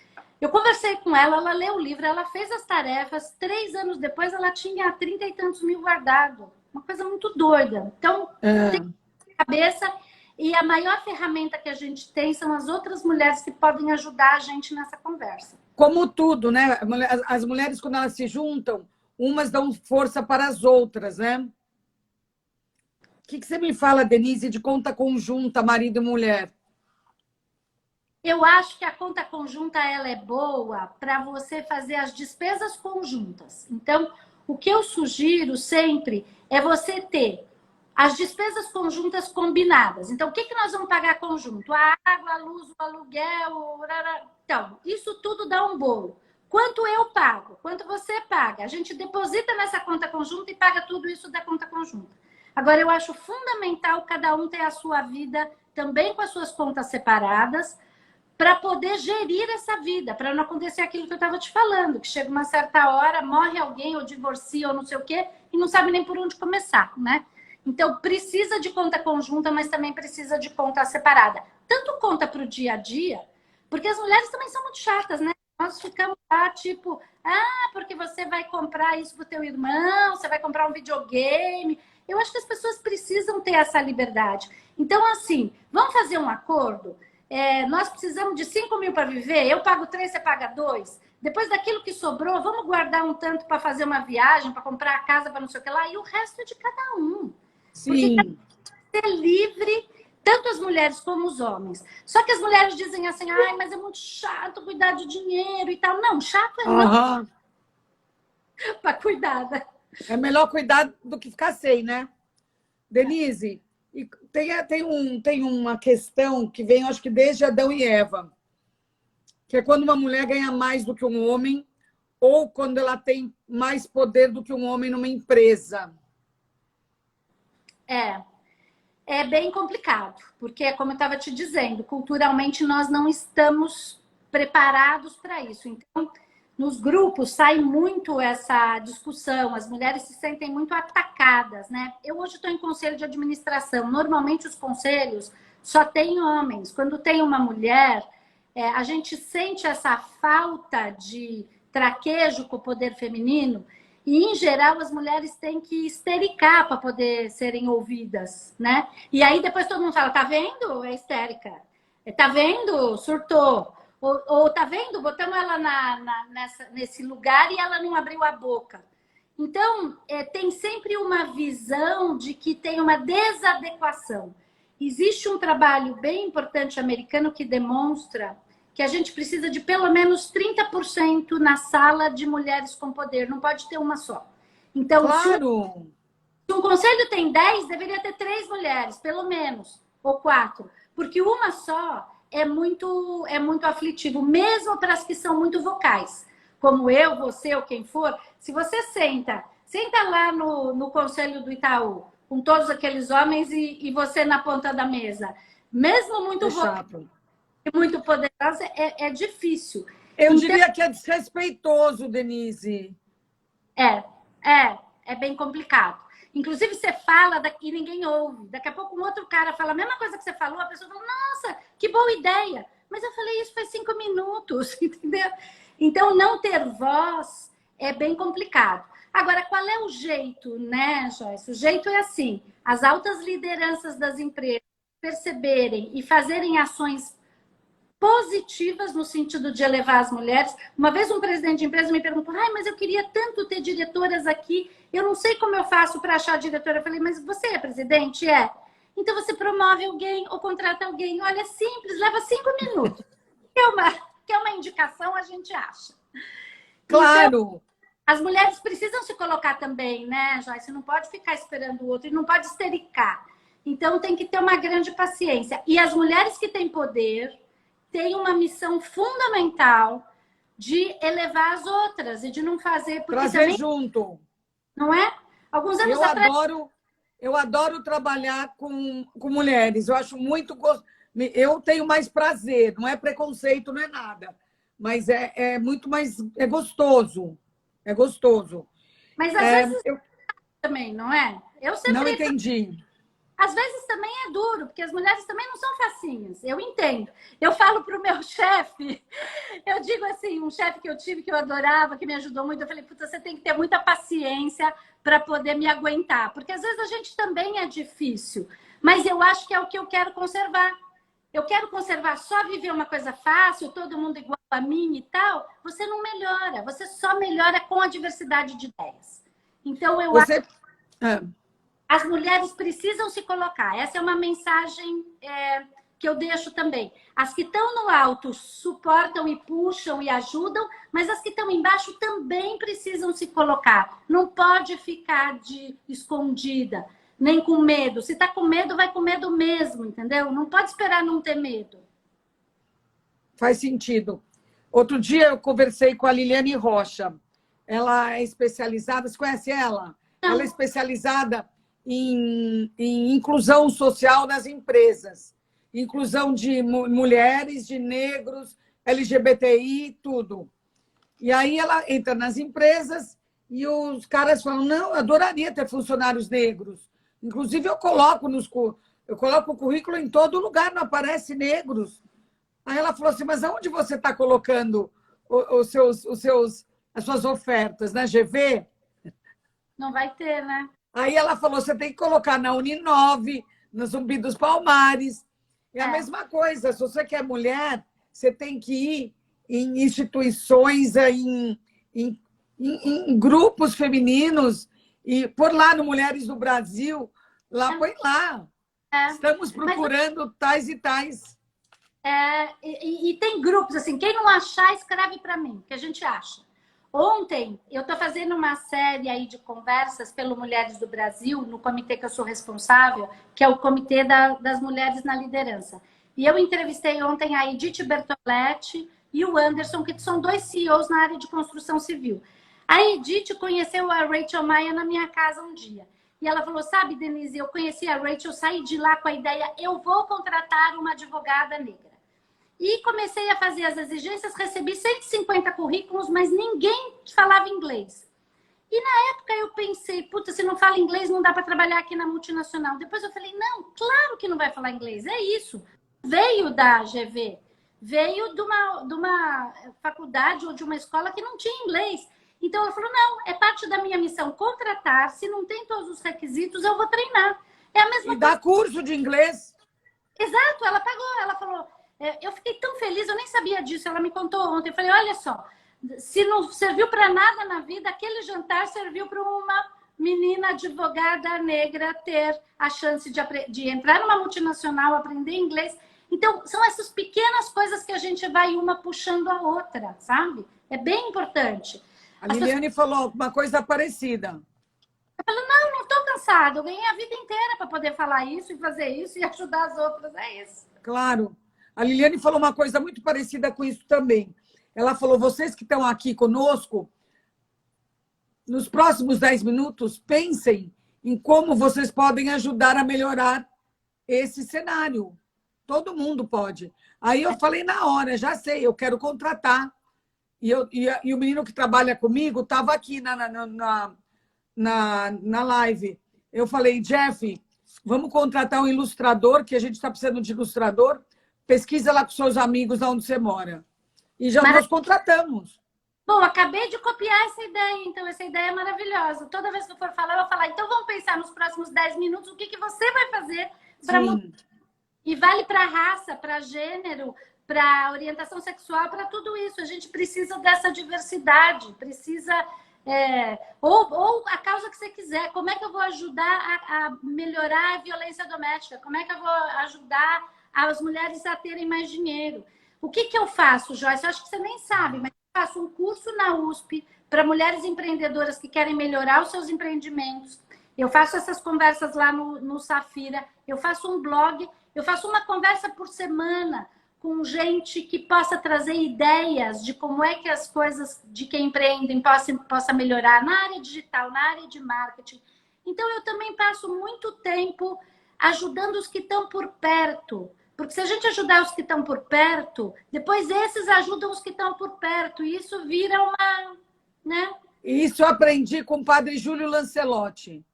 Eu conversei com ela, ela leu o livro, ela fez as tarefas. 3 anos depois, ela tinha 30 e tantos mil guardado. Uma coisa muito doida. Então, tem cabeça. E a maior ferramenta que a gente tem são as outras mulheres que podem ajudar a gente nessa conversa. Como tudo, né? As mulheres, quando elas se juntam, umas dão força para as outras, né? O que você me fala, Denise, de conta conjunta, marido e mulher? Eu acho que a conta conjunta ela é boa para você fazer as despesas conjuntas. Então, o que eu sugiro sempre é você ter as despesas conjuntas combinadas. Então, o que nós vamos pagar conjunto? A água, a luz, o aluguel... Então, isso tudo dá um bolo. Quanto eu pago? Quanto você paga? A gente deposita nessa conta conjunta e paga tudo isso da conta conjunta. Agora, eu acho fundamental cada um ter a sua vida também com as suas contas separadas para poder gerir essa vida, para não acontecer aquilo que eu estava te falando, que chega uma certa hora, morre alguém ou divorcia ou não sei o quê e não sabe nem por onde começar, né? Então, precisa de conta conjunta, mas também precisa de conta separada. Tanto conta para o dia a dia, porque as mulheres também são muito chatas, né? Nós ficamos lá, tipo, porque você vai comprar isso pro teu irmão, você vai comprar um videogame. Eu acho que as pessoas precisam ter essa liberdade. Então, assim, vamos fazer um acordo? nós precisamos de 5 mil para viver, eu pago 3, você paga 2. Depois daquilo que sobrou, vamos guardar um tanto para fazer uma viagem, para comprar a casa, para não sei o que lá, e o resto é de cada um. Sim. Porque cada um é livre, tanto as mulheres como os homens. Só que as mulheres dizem assim, ai, mas é muito chato cuidar de dinheiro e tal. Não, chato é não para cuidar. É melhor cuidar do que ficar sem, né? Denise, e tem uma questão que vem, acho que desde Adão e Eva, que é quando uma mulher ganha mais do que um homem ou quando ela tem mais poder do que um homem numa empresa. É bem complicado, porque, como eu estava te dizendo, culturalmente nós não estamos preparados para isso. Então, nos grupos sai muito essa discussão, as mulheres se sentem muito atacadas, né? Eu hoje estou em conselho de administração. Normalmente os conselhos só tem homens. Quando tem uma mulher, a gente sente essa falta de traquejo com o poder feminino e, em geral, as mulheres têm que histericar para poder serem ouvidas, né? E aí depois todo mundo fala, tá vendo? É histérica. Tá vendo? Surtou. Ou tá vendo? Botamos ela nesse lugar e ela não abriu a boca. Então, tem sempre uma visão de que tem uma desadequação. Existe um trabalho bem importante americano que demonstra que a gente precisa de pelo menos 30% na sala de mulheres com poder. Não pode ter uma só. Então, claro. Se um conselho tem 10, deveria ter 3 mulheres, pelo menos, ou 4. Porque uma só é muito aflitivo, mesmo para as que são muito vocais. Como eu, você ou quem for. Se você senta lá no conselho do Itaú, com todos aqueles homens e você na ponta da mesa. Mesmo muito vocal e muito poderosa, é difícil. Eu diria que é desrespeitoso, Denise. É bem complicado. Inclusive, você fala e ninguém ouve. Daqui a pouco um outro cara fala a mesma coisa que você falou, a pessoa fala, nossa, que boa ideia. Mas eu falei isso faz 5 minutos, entendeu? Então, não ter voz é bem complicado. Agora, qual é o jeito, né, Joyce? O jeito é assim, as altas lideranças das empresas perceberem e fazerem ações positivas no sentido de elevar as mulheres. Uma vez um presidente de empresa me perguntou, mas eu queria tanto ter diretoras aqui, eu não sei como eu faço para achar diretora. Eu falei, mas você é presidente? É. Então você promove alguém ou contrata alguém. Olha, é simples, leva 5 minutos. Que é uma indicação, a gente acha. Claro. Então, as mulheres precisam se colocar também, né, Joyce? Não pode ficar esperando o outro e não pode histericar. Então tem que ter uma grande paciência. E as mulheres que têm poder têm uma missão fundamental de elevar as outras e de não fazer... Trazer também, junto. Não é? Alguns anos atrás... Eu adoro trabalhar com mulheres. Eu acho muito gostoso. Eu tenho mais prazer. Não é preconceito, não é nada. Mas é muito mais... É gostoso. É gostoso. Mas às vezes também, não é? Eu sempre... Não entendi. Às vezes também é duro, porque as mulheres também não são facinhas. Eu entendo. Eu falo para o meu chefe, eu digo assim, um chefe que eu tive, que eu adorava, que me ajudou muito, eu falei, puta, você tem que ter muita paciência para poder me aguentar. Porque às vezes a gente também é difícil. Mas eu acho que é o que eu quero conservar. Eu quero conservar só viver uma coisa fácil, todo mundo igual a mim e tal. Você não melhora. Você só melhora com a diversidade de ideias. Então, eu acho... As mulheres precisam se colocar. Essa é uma mensagem que eu deixo também. As que estão no alto suportam e puxam e ajudam, mas as que estão embaixo também precisam se colocar. Não pode ficar escondida, nem com medo. Se está com medo, vai com medo mesmo, entendeu? Não pode esperar não ter medo. Faz sentido. Outro dia eu conversei com a Liliane Rocha. Ela é especializada, você conhece ela? Não. Ela é especializada em inclusão social nas empresas. Inclusão de mulheres, de negros, LGBTI, tudo. E aí ela entra nas empresas e os caras falam, não, eu adoraria ter funcionários negros. Inclusive, eu coloco o currículo em todo lugar, não aparece negros. Aí ela falou assim, mas aonde você está colocando as suas ofertas? Na GV? Não vai ter, né? Aí ela falou, você tem que colocar na Uninove, no Zumbi dos Palmares. É a mesma coisa. Se você quer mulher, você tem que ir em instituições, em grupos femininos, e por lá no Mulheres do Brasil, lá põe lá. Estamos procurando tais e tais. E tem grupos, assim, quem não achar, escreve para mim, que a gente acha. Ontem, eu estou fazendo uma série aí de conversas pelo Mulheres do Brasil, no comitê que eu sou responsável, que é o Comitê das Mulheres na Liderança. E eu entrevistei ontem a Edith Bertoletti e o Anderson, que são 2 CEOs na área de construção civil. A Edith conheceu a Rachel Maia na minha casa um dia. E ela falou, sabe, Denise, eu conheci a Rachel, saí de lá com a ideia, eu vou contratar uma advogada negra. E comecei a fazer as exigências, recebi 150 currículos, mas ninguém falava inglês. E na época eu pensei, puta, se não fala inglês, não dá para trabalhar aqui na multinacional. Depois eu falei, não, claro que não vai falar inglês, é isso. Veio da GV, veio de uma faculdade ou de uma escola que não tinha inglês. Então ela falou, não, é parte da minha missão contratar, se não tem todos os requisitos, eu vou treinar. É a mesma coisa. E dá curso de inglês. Exato, ela pagou, ela falou... Eu fiquei tão feliz, eu nem sabia disso. Ela me contou ontem. Eu falei, olha só, se não serviu para nada na vida, aquele jantar serviu para uma menina advogada negra ter a chance de entrar numa multinacional, aprender inglês. Então, são essas pequenas coisas que a gente vai uma puxando a outra, sabe? É bem importante. A Liliane falou uma coisa parecida. Eu falei, não estou cansada. Eu ganhei a vida inteira para poder falar isso e fazer isso e ajudar as outras. É isso. Claro. A Liliane falou uma coisa muito parecida com isso também. Ela falou, vocês que estão aqui conosco, nos próximos 10 minutos, pensem em como vocês podem ajudar a melhorar esse cenário. Todo mundo pode. Aí eu falei na hora, já sei, eu quero contratar. E o menino que trabalha comigo estava aqui na live. Eu falei, Jeff, vamos contratar um ilustrador, que a gente está precisando de ilustrador. Pesquisa lá com seus amigos onde você mora. E já nós contratamos. Bom, acabei de copiar essa ideia, então essa ideia é maravilhosa. Toda vez que eu for falar, eu vou falar, então vamos pensar nos próximos 10 minutos o que você vai fazer para mudar. E vale para raça, para gênero, para orientação sexual, para tudo isso. A gente precisa dessa diversidade, precisa... ou a causa que você quiser. Como é que eu vou ajudar a melhorar a violência doméstica? Como é que eu vou ajudar as mulheres a terem mais dinheiro? O que eu faço, Joyce? Eu acho que você nem sabe, mas eu faço um curso na USP para mulheres empreendedoras que querem melhorar os seus empreendimentos. Eu faço essas conversas lá no Safira. Eu faço um blog. Eu faço uma conversa por semana com gente que possa trazer ideias de como é que as coisas de quem empreendem possa melhorar na área digital, na área de marketing. Então, eu também passo muito tempo ajudando os que estão por perto. Porque se a gente ajudar os que estão por perto, depois esses ajudam os que estão por perto. E isso vira uma... né? Isso eu aprendi com o Padre Júlio Lancelotti.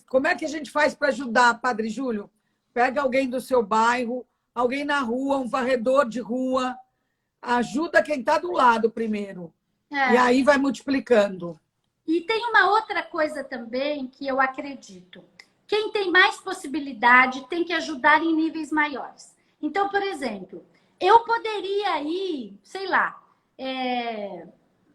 Como é que a gente faz para ajudar, Padre Júlio? Pega alguém do seu bairro, alguém na rua, um varredor de rua. Ajuda quem está do lado primeiro. E aí vai multiplicando. E tem uma outra coisa também que eu acredito. Quem tem mais possibilidade tem que ajudar em níveis maiores. Então, por exemplo, eu poderia ir, sei lá,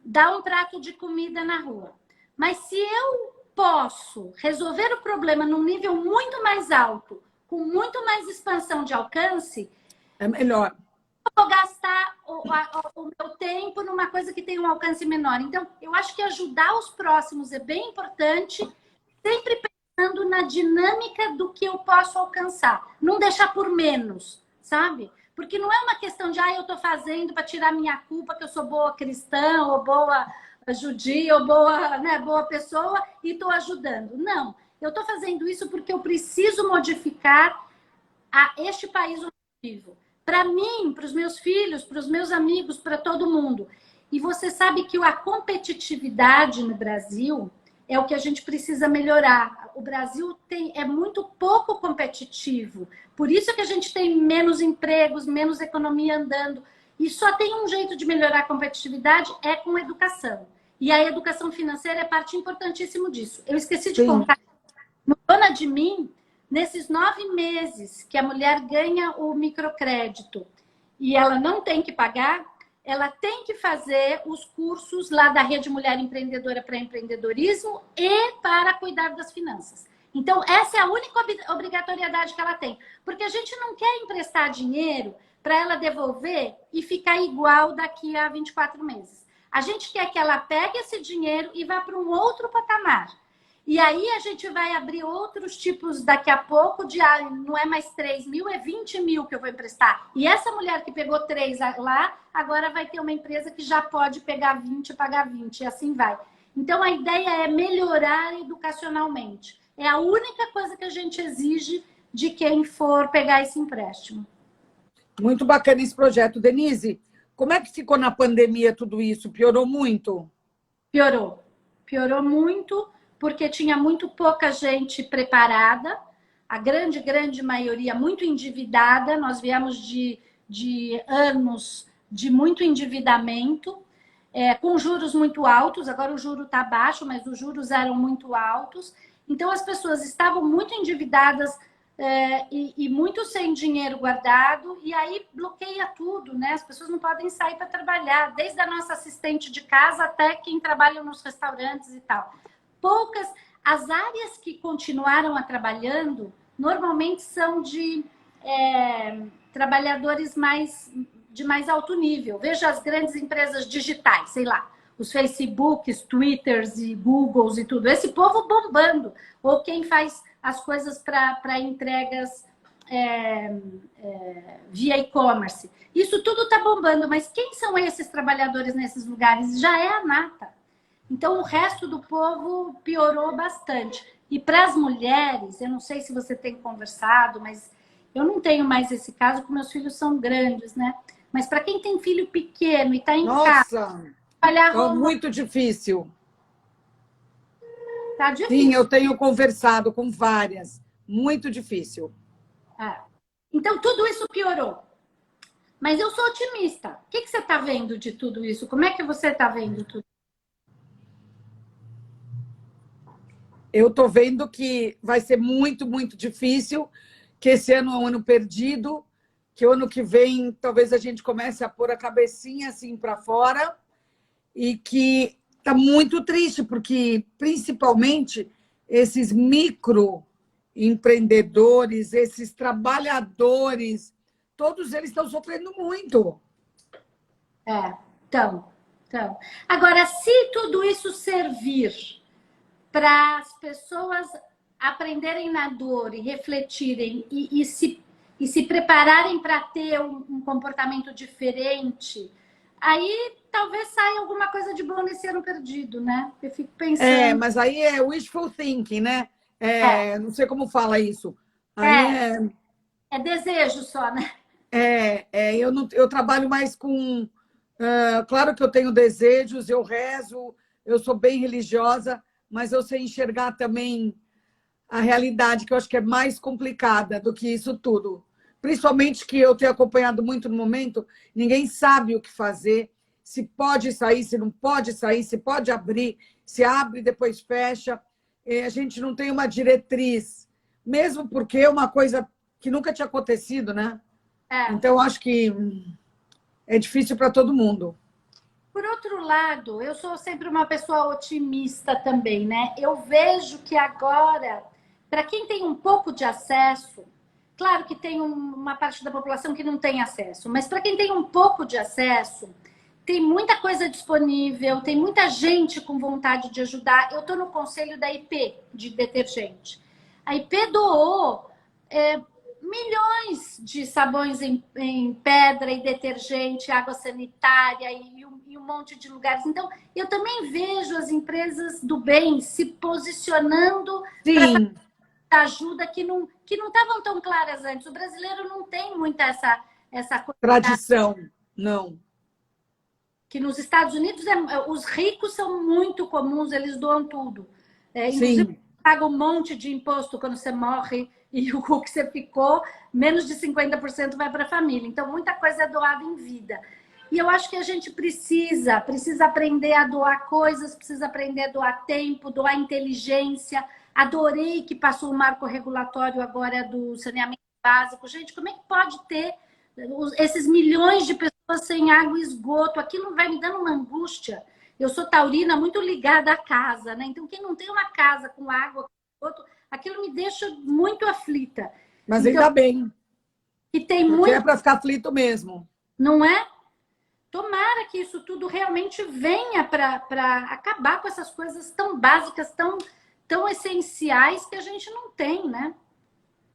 dar um prato de comida na rua. Mas se eu posso resolver o problema num nível muito mais alto, com muito mais expansão de alcance, é melhor. Eu vou gastar o meu tempo numa coisa que tem um alcance menor. Então, eu acho que ajudar os próximos é bem importante, sempre pensando na dinâmica do que eu posso alcançar. Não deixar por menos, sabe? Porque não é uma questão de, eu estou fazendo para tirar minha culpa, que eu sou boa cristã, ou boa judia, ou boa pessoa, e estou ajudando. Não, eu estou fazendo isso porque eu preciso modificar este país onde eu vivo. Para mim, para os meus filhos, para os meus amigos, para todo mundo. E você sabe que a competitividade no Brasil é o que a gente precisa melhorar. O Brasil é muito pouco competitivo. Por isso que a gente tem menos empregos, menos economia andando. E só tem um jeito de melhorar a competitividade, é com educação. E a educação financeira é parte importantíssima disso. Eu esqueci de contar. No Dona de Mim, nesses 9 meses que a mulher ganha o microcrédito e ela não tem que pagar, ela tem que fazer os cursos lá da Rede Mulher Empreendedora para Empreendedorismo e para cuidar das finanças. Então, essa é a única obrigatoriedade que ela tem. Porque a gente não quer emprestar dinheiro para ela devolver e ficar igual daqui a 24 meses. A gente quer que ela pegue esse dinheiro e vá para um outro patamar. E aí a gente vai abrir outros tipos daqui a pouco de, não é mais 3 mil, é 20 mil que eu vou emprestar. E essa mulher que pegou 3 lá, agora vai ter uma empresa que já pode pegar 20 e pagar 20, e assim vai. Então a ideia é melhorar educacionalmente. É a única coisa que a gente exige de quem for pegar esse empréstimo. Muito bacana esse projeto. Denise, como é que ficou na pandemia tudo isso? Piorou muito? Piorou. Piorou muito, porque tinha muito pouca gente preparada, a grande maioria muito endividada. Nós viemos de anos de muito endividamento, com juros muito altos. Agora o juro está baixo, mas os juros eram muito altos. Então as pessoas estavam muito endividadas e muito sem dinheiro guardado, e aí bloqueia tudo, né? As pessoas não podem sair para trabalhar, desde a nossa assistente de casa até quem trabalha nos restaurantes e tal. As áreas que continuaram trabalhando normalmente são de trabalhadores de mais alto nível. Veja as grandes empresas digitais, sei lá, os Facebooks, Twitters e Googles e tudo. Esse povo bombando. Ou quem faz as coisas para entregas via e-commerce. Isso tudo está bombando, mas quem são esses trabalhadores nesses lugares? Já é a nata. Então, o resto do povo piorou bastante. E para as mulheres, eu não sei se você tem conversado, mas eu não tenho mais esse caso, porque meus filhos são grandes, né? Mas para quem tem filho pequeno e está em casa... É muito difícil. Tá difícil. Sim, eu tenho conversado com várias. Muito difícil. Então, tudo isso piorou. Mas eu sou otimista. O que você está vendo de tudo isso? Como é que você está vendo tudo? Eu estou vendo que vai ser muito, muito difícil, que esse ano é um ano perdido, que o ano que vem talvez a gente comece a pôr a cabecinha assim para fora, e que está muito triste, porque principalmente esses microempreendedores, esses trabalhadores, todos eles estão sofrendo muito. Então. Agora, se tudo isso servir para as pessoas aprenderem na dor e refletirem e se prepararem para ter um comportamento diferente, aí talvez saia alguma coisa de bom nesse ano perdido, né? Eu fico pensando... mas aí é wishful thinking, né? Não sei como fala isso. Aí é desejo só, né? Eu trabalho mais com... claro que eu tenho desejos, eu rezo, eu sou bem religiosa, mas eu sei enxergar também a realidade, que eu acho que é mais complicada do que isso tudo. Principalmente que eu tenho acompanhado muito no momento, ninguém sabe o que fazer, se pode sair, se não pode sair, se pode abrir, se abre e depois fecha. A gente não tem uma diretriz, mesmo porque é uma coisa que nunca tinha acontecido, né? Então, acho que é difícil para todo mundo. Por outro lado, eu sou sempre uma pessoa otimista também, né? Eu vejo que agora, para quem tem um pouco de acesso, claro que tem uma parte da população que não tem acesso, mas para quem tem um pouco de acesso, tem muita coisa disponível, tem muita gente com vontade de ajudar. Eu estou no conselho da IP, de detergente. A IP doou milhões de sabões em pedra e detergente, água sanitária e um monte de lugares. Então, eu também vejo as empresas do bem se posicionando para ajuda que não estavam tão claras antes. O brasileiro não tem muita essa coisa. Tradição, não. Que nos Estados Unidos os ricos são muito comuns, eles doam tudo. Inclusive, pagam um monte de imposto quando você morre e o que você ficou, menos de 50% vai para a família. Então, muita coisa é doada em vida. E eu acho que a gente precisa aprender a doar coisas, precisa aprender a doar tempo, doar inteligência, Adorei que passou o marco regulatório agora do saneamento básico. Gente, como é que pode ter esses milhões de pessoas sem água e esgoto? Aquilo vai me dando uma angústia. Eu sou taurina muito ligada à casa, né? Então, quem não tem uma casa com água, com esgoto, aquilo me deixa muito aflita. Mas então, ainda bem, que tem porque muito... é para ficar aflito mesmo. Não é? Tomara que isso tudo realmente venha para acabar com essas coisas tão básicas, tão essenciais que a gente não tem, né?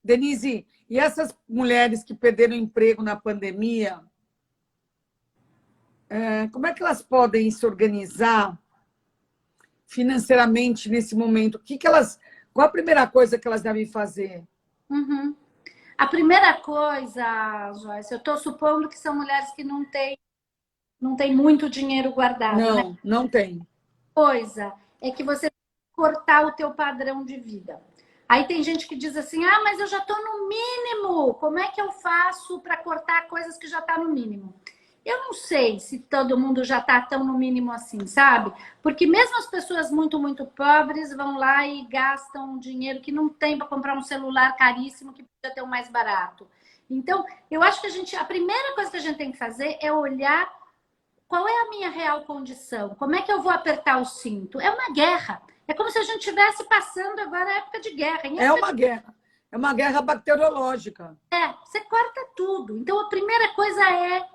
Denise, e essas mulheres que perderam emprego na pandemia, como é que elas podem se organizar financeiramente nesse momento? Qual a primeira coisa que elas devem fazer? Uhum. A primeira coisa, Joyce, eu estou supondo que são mulheres que não têm muito dinheiro guardado, né? Não tem. Coisa é que você tem que cortar o teu padrão de vida. Aí tem gente que diz assim, mas eu já estou no mínimo. Como é que eu faço para cortar coisas que já está no mínimo? Eu não sei se todo mundo já está tão no mínimo assim, sabe? Porque mesmo as pessoas muito, muito pobres vão lá e gastam dinheiro que não tem para comprar um celular caríssimo que podia ter um mais barato. Então, eu acho que a primeira coisa que a gente tem que fazer é olhar qual é a minha real condição? Como é que eu vou apertar o cinto? É uma guerra. É como se a gente estivesse passando agora a época de guerra. É uma guerra. É uma guerra bacteriológica. Você corta tudo. Então, a primeira coisa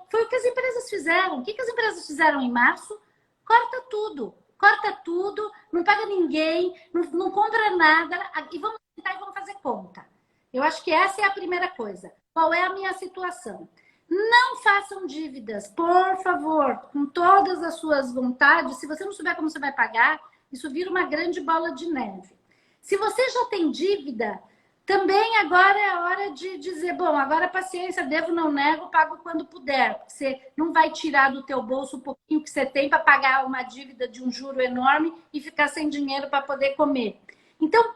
foi o que as empresas fizeram. O que as empresas fizeram em março? Corta tudo. Corta tudo, não paga ninguém, não compra nada, e vamos tentar e vamos fazer conta. Eu acho que essa é a primeira coisa. Qual é a minha situação? Não façam dívidas, por favor, com todas as suas vontades. Se você não souber como você vai pagar, isso vira uma grande bola de neve. Se você já tem dívida, também agora é a hora de dizer, bom, agora paciência, devo, não nego, pago quando puder. Você não vai tirar do teu bolso o pouquinho que você tem para pagar uma dívida de um juro enorme e ficar sem dinheiro para poder comer. Então,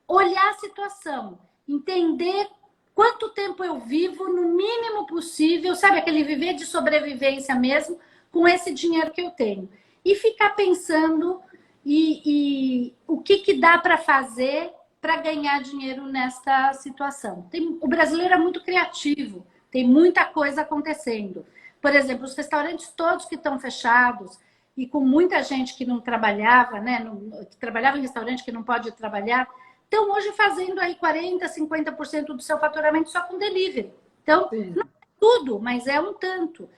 olhar a situação, entender quanto tempo eu vivo, no mínimo possível, sabe, aquele viver de sobrevivência mesmo, com esse dinheiro que eu tenho. E ficar pensando o que dá para fazer para ganhar dinheiro nesta situação. O brasileiro é muito criativo, tem muita coisa acontecendo. Por exemplo, os restaurantes todos que estão fechados e com muita gente que não trabalhava, né, que trabalhava em restaurante que não pode trabalhar, estão hoje fazendo aí 40%, 50% do seu faturamento só com delivery. Então, não é tudo, mas é um tanto.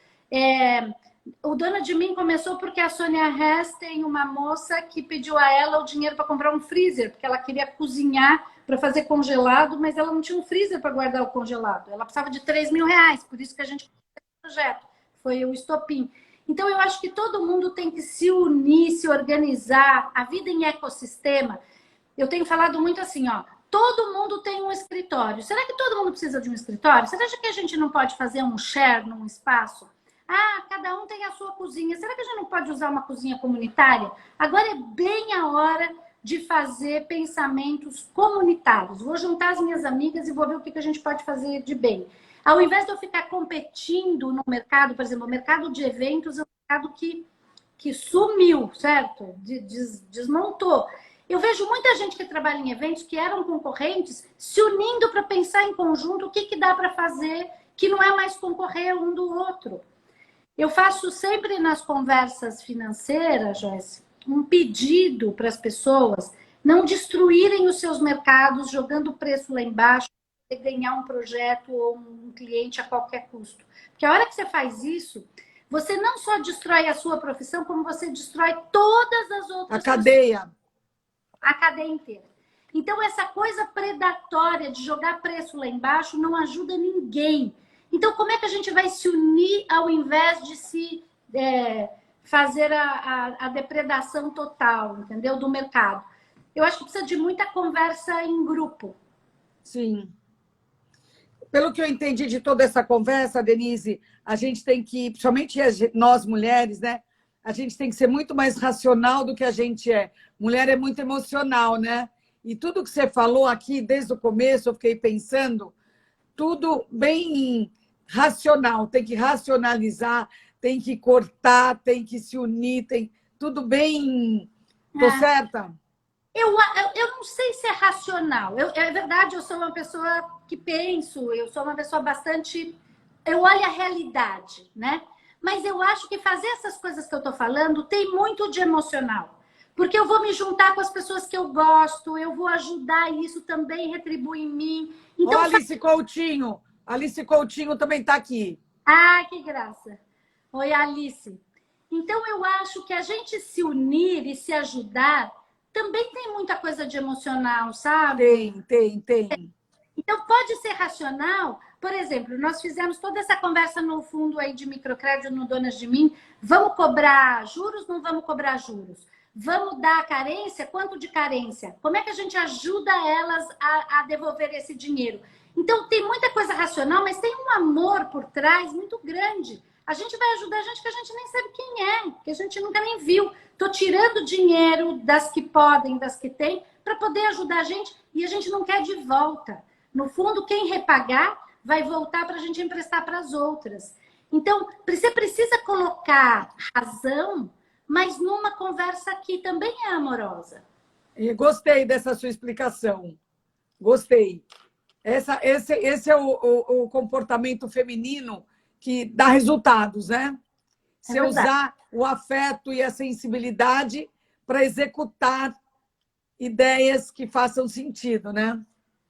O Dona de Mim começou porque a Sônia Hess tem uma moça que pediu a ela o dinheiro para comprar um freezer, porque ela queria cozinhar para fazer congelado, mas ela não tinha um freezer para guardar o congelado. Ela precisava de R$ 3.000, por isso que a gente fez o projeto. Foi o estopim. Então, eu acho que todo mundo tem que se unir, se organizar. A vida em ecossistema. Eu tenho falado muito assim, todo mundo tem um escritório. Será que todo mundo precisa de um escritório? Será que a gente não pode fazer um share num espaço? Cada um tem a sua cozinha. Será que a gente não pode usar uma cozinha comunitária? Agora é bem a hora de fazer pensamentos comunitários. Vou juntar as minhas amigas e vou ver o que a gente pode fazer de bem. Ao invés de eu ficar competindo no mercado, por exemplo, o mercado de eventos é um mercado que sumiu, certo? Desmontou. Eu vejo muita gente que trabalha em eventos que eram concorrentes se unindo para pensar em conjunto o que dá para fazer, que não é mais concorrer um do outro. Eu faço sempre nas conversas financeiras, Joyce, um pedido para as pessoas não destruírem os seus mercados jogando o preço lá embaixo para ganhar um projeto ou um cliente a qualquer custo. Porque a hora que você faz isso, você não só destrói a sua profissão, como você destrói todas as outras a cadeia. A cadeia inteira. Então, essa coisa predatória de jogar preço lá embaixo não ajuda ninguém. Então, como é que a gente vai se unir ao invés de se fazer a depredação total, entendeu? Do mercado. Eu acho que precisa de muita conversa em grupo. Sim. Pelo que eu entendi de toda essa conversa, Denise, a gente tem que, principalmente nós mulheres, né? A gente tem que ser muito mais racional do que a gente é. Mulher é muito emocional, né? E tudo que você falou aqui, desde o começo, eu fiquei pensando, tudo bem racional, tem que racionalizar, tem que cortar, tem que se unir, tudo bem... Tô certa? Eu não sei se é racional. É verdade, eu sou uma pessoa que penso, eu sou uma pessoa bastante. Eu olho a realidade, né? Mas eu acho que fazer essas coisas que eu tô falando tem muito de emocional. Porque eu vou me juntar com as pessoas que eu gosto, eu vou ajudar e isso também retribui em mim. Ó, Então, Alice Coutinho. Alice Coutinho também está aqui. ah, que graça. Oi, Alice. Então, eu acho que a gente se unir e se ajudar também tem muita coisa de emocional, sabe? Tem. Então, pode ser racional. Por exemplo, nós fizemos toda essa conversa no fundo aí de microcrédito no Donas de Mim. Vamos cobrar juros? Não vamos cobrar juros? Vamos dar carência? Quanto de carência? Como é que a gente ajuda elas a devolver esse dinheiro? Então, tem muita coisa racional, mas tem um amor por trás muito grande. A gente vai ajudar gente que a gente nem sabe quem é, que a gente nunca nem viu. Estou tirando dinheiro das que podem, das que têm, para poder ajudar a gente e a gente não quer de volta. No fundo, quem repagar vai voltar para a gente emprestar para as outras. Então, você precisa colocar razão, mas numa conversa que também é amorosa. E gostei dessa sua explicação. Gostei. Esse é o comportamento feminino que dá resultados, né? É Se eu verdade. usar o afeto e a sensibilidade para executar ideias que façam sentido, né?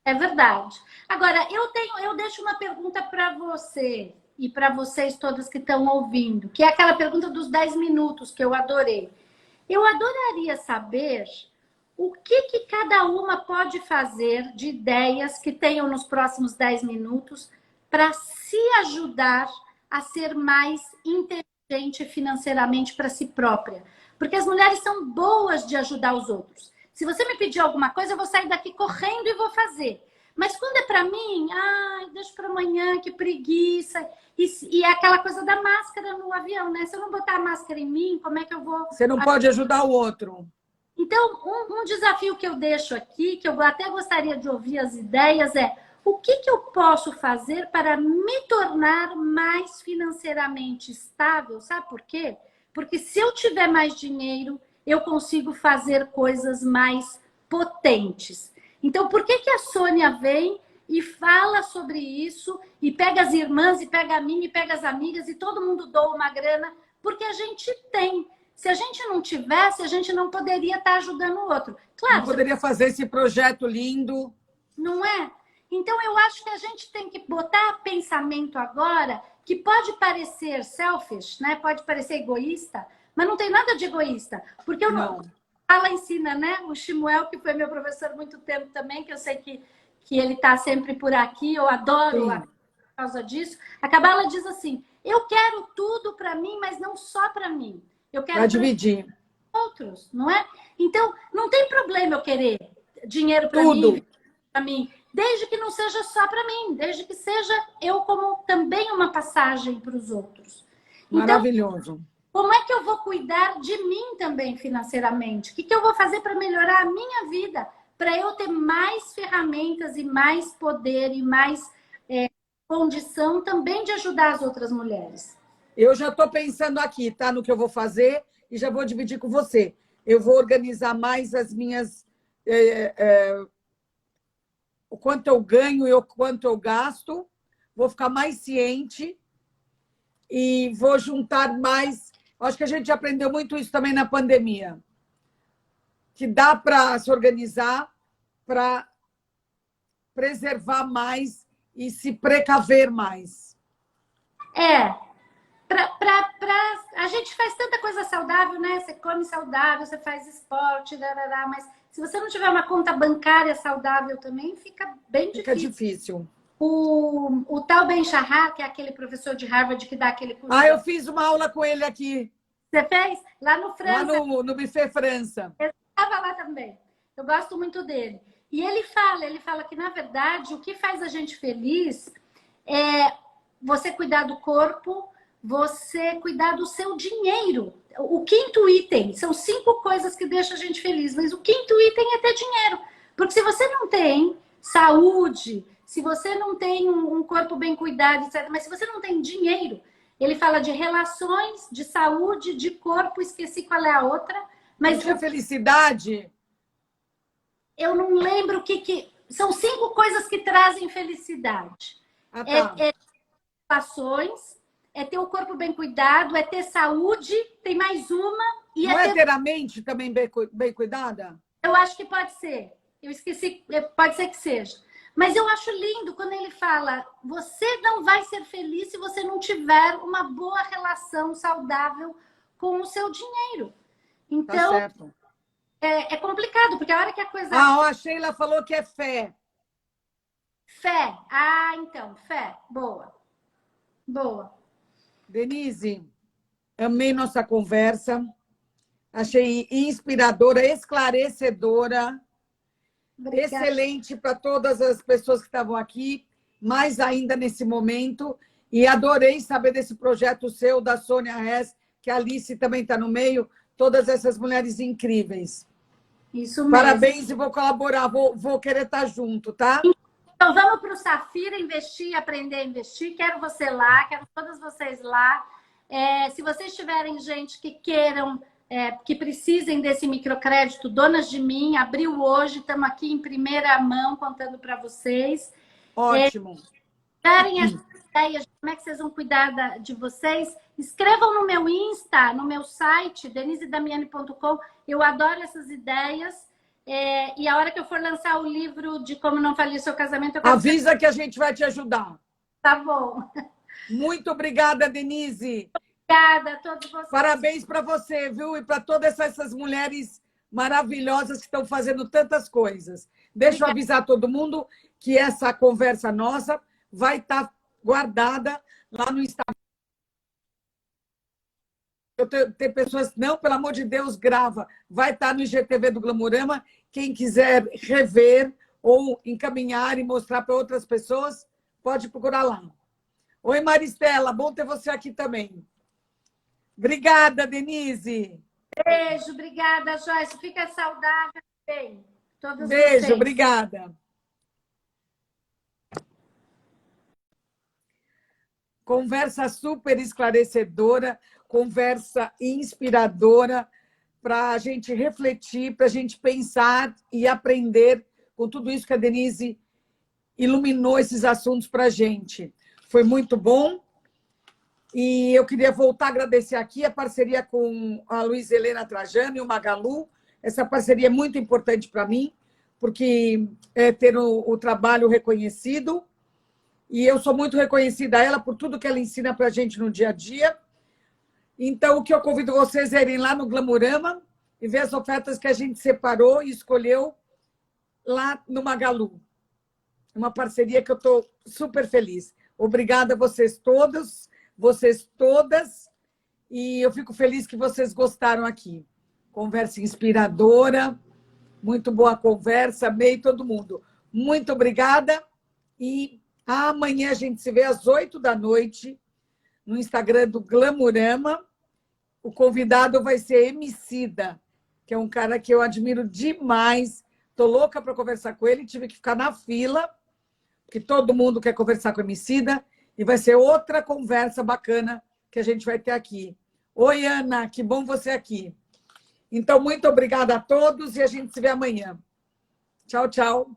É verdade. Agora, eu deixo uma pergunta para você e para vocês todas que estão ouvindo, que é aquela pergunta dos 10 minutos que eu adorei. Eu adoraria saber o que cada uma pode fazer de ideias que tenham nos próximos 10 minutos para se ajudar a ser mais inteligente financeiramente para si própria. Porque as mulheres são boas de ajudar os outros. Se você me pedir alguma coisa, eu vou sair daqui correndo e vou fazer. Mas quando é para mim, ai, deixa para amanhã, que preguiça. E é aquela coisa da máscara no avião, né? Se eu não botar a máscara em mim, como é que eu vou. Você não pode ajudar o outro. Então, um desafio que eu deixo aqui, que eu até gostaria de ouvir as ideias, é o que eu posso fazer para me tornar mais financeiramente estável? Sabe por quê? Porque se eu tiver mais dinheiro, eu consigo fazer coisas mais potentes. Então, por que a Sônia vem e fala sobre isso, e pega as irmãs, e pega a mim, e pega as amigas, e todo mundo doa uma grana? Porque a gente tem. Se a gente não tivesse, a gente não poderia estar ajudando o outro. Não Claro, poderia fazer esse projeto lindo. não é? Então, eu acho que a gente tem que botar pensamento agora que pode parecer selfish, né? Pode parecer egoísta, mas não tem nada de egoísta. Porque eu não... Ela ensina, né? O Shimuel, que foi meu professor há muito tempo também, que eu sei que ele está sempre por aqui, eu adoro por causa disso. A Cabala diz assim, eu quero tudo para mim, mas não só para mim. Eu quero dividir outros, não é? Então, não tem problema eu querer dinheiro para mim, desde que não seja só para mim, desde que seja eu como também uma passagem para os outros. Maravilhoso. Então, como é que eu vou cuidar de mim também financeiramente? O que eu vou fazer para melhorar a minha vida? Para eu ter mais ferramentas e mais poder e mais condição também de ajudar as outras mulheres. Eu já estou pensando aqui, tá? No que eu vou fazer e já vou dividir com você. Eu vou organizar mais as minhas... o quanto eu ganho e o quanto eu gasto. Vou ficar mais ciente e vou juntar mais... Acho que a gente aprendeu muito isso também na pandemia. Que dá para se organizar, para preservar mais e se precaver mais. A gente faz tanta coisa saudável, né? Você come saudável, você faz esporte, mas se você não tiver uma conta bancária saudável também, fica bem difícil. Fica difícil. O Tal Ben-Shahar, que é aquele professor de Harvard que dá aquele curso. Ah, eu fiz uma aula com ele aqui. Você fez? Lá no França. Lá no Buffet França. Eu estava lá também. Eu gosto muito dele. E ele fala que, na verdade, o que faz a gente feliz é você cuidar do corpo, você cuidar do seu dinheiro. O quinto item, são 5 coisas que deixam a gente feliz, mas o quinto item é ter dinheiro. Porque se você não tem saúde, se você não tem um corpo bem cuidado, etc., mas se você não tem dinheiro, ele fala de relações, de saúde, de corpo, esqueci qual é a outra. Mas a felicidade Eu não lembro o que... São 5 coisas que trazem felicidade. Ah, tá. Ações, é ter o corpo bem cuidado, é ter saúde, tem mais uma, e Não é é ter... ter a mente também bem cuidada? Eu acho que pode ser. Eu esqueci, pode ser que seja. Mas eu acho lindo quando ele fala: você não vai ser feliz se você não tiver uma boa relação saudável com o seu dinheiro. Tá Então, certo. é complicado, porque a hora que a coisa... Ah, ó, a Sheila falou que é fé. Fé. Ah, então, fé. Boa. Boa. Denise, amei nossa conversa. Achei inspiradora, esclarecedora, Obrigada. excelente para todas as pessoas que estavam aqui, mais ainda nesse momento. E adorei saber desse projeto seu, da Sônia Hess, que a Alice também está no meio, todas essas mulheres incríveis. Isso mesmo. Parabéns e vou colaborar, vou querer estar junto, tá? Então, vamos para o Safira investir, aprender a investir. Quero você lá, quero todas vocês lá. Se vocês tiverem gente que queiram, que precisem desse microcrédito, donas de mim, abriu hoje, estamos aqui em primeira mão contando para vocês. Ótimo. Tiverem essas ideias de como é que vocês vão cuidar de vocês, escrevam no meu Insta, no meu site, denisedamiani.com. Eu adoro essas ideias. E a hora que eu for lançar o livro de Como Não Falir Seu Casamento, eu quero... Avisa que a gente vai te ajudar. Tá bom. Muito obrigada, Denise. Obrigada a todos vocês. Parabéns para você, viu? E para todas essas mulheres maravilhosas que estão fazendo tantas coisas. Deixa eu avisar todo mundo que essa conversa nossa vai estar guardada lá no Instagram. Tem pessoas, não, pelo amor de Deus, grava. Vai estar no IGTV do Glamurama. Quem quiser rever ou encaminhar e mostrar para outras pessoas, pode procurar lá. Oi, Maristela, bom ter você aqui também. Obrigada, Denise. Beijo, obrigada, Joyce. Fica saudável. Bem, todos Beijo, vocês. obrigada. Conversa super esclarecedora, conversa inspiradora para a gente refletir, para a gente pensar e aprender com tudo isso que a Denise iluminou esses assuntos para a gente. Foi muito bom. E eu queria voltar a agradecer aqui a parceria com a Luísa Helena Trajano e o Magalu. Essa parceria é muito importante para mim, porque é ter o trabalho reconhecido. E eu sou muito reconhecida a ela por tudo que ela ensina para a gente no dia a dia. Então, o que eu convido vocês a irem lá no Glamurama e ver as ofertas que a gente separou e escolheu lá no Magalu. Uma parceria que eu estou super feliz. Obrigada a vocês todos, vocês todas. E eu fico feliz que vocês gostaram aqui. Conversa inspiradora, muito boa conversa, amei todo mundo. Muito obrigada e amanhã a gente se vê às 20h no Instagram do Glamurama. O convidado vai ser Emicida, que é um cara que eu admiro demais. Estou louca para conversar com ele, tive que ficar na fila, porque todo mundo quer conversar com o Emicida, e vai ser outra conversa bacana que a gente vai ter aqui. Oi, Ana, que bom você aqui. Então, muito obrigada a todos e a gente se vê amanhã. Tchau, tchau.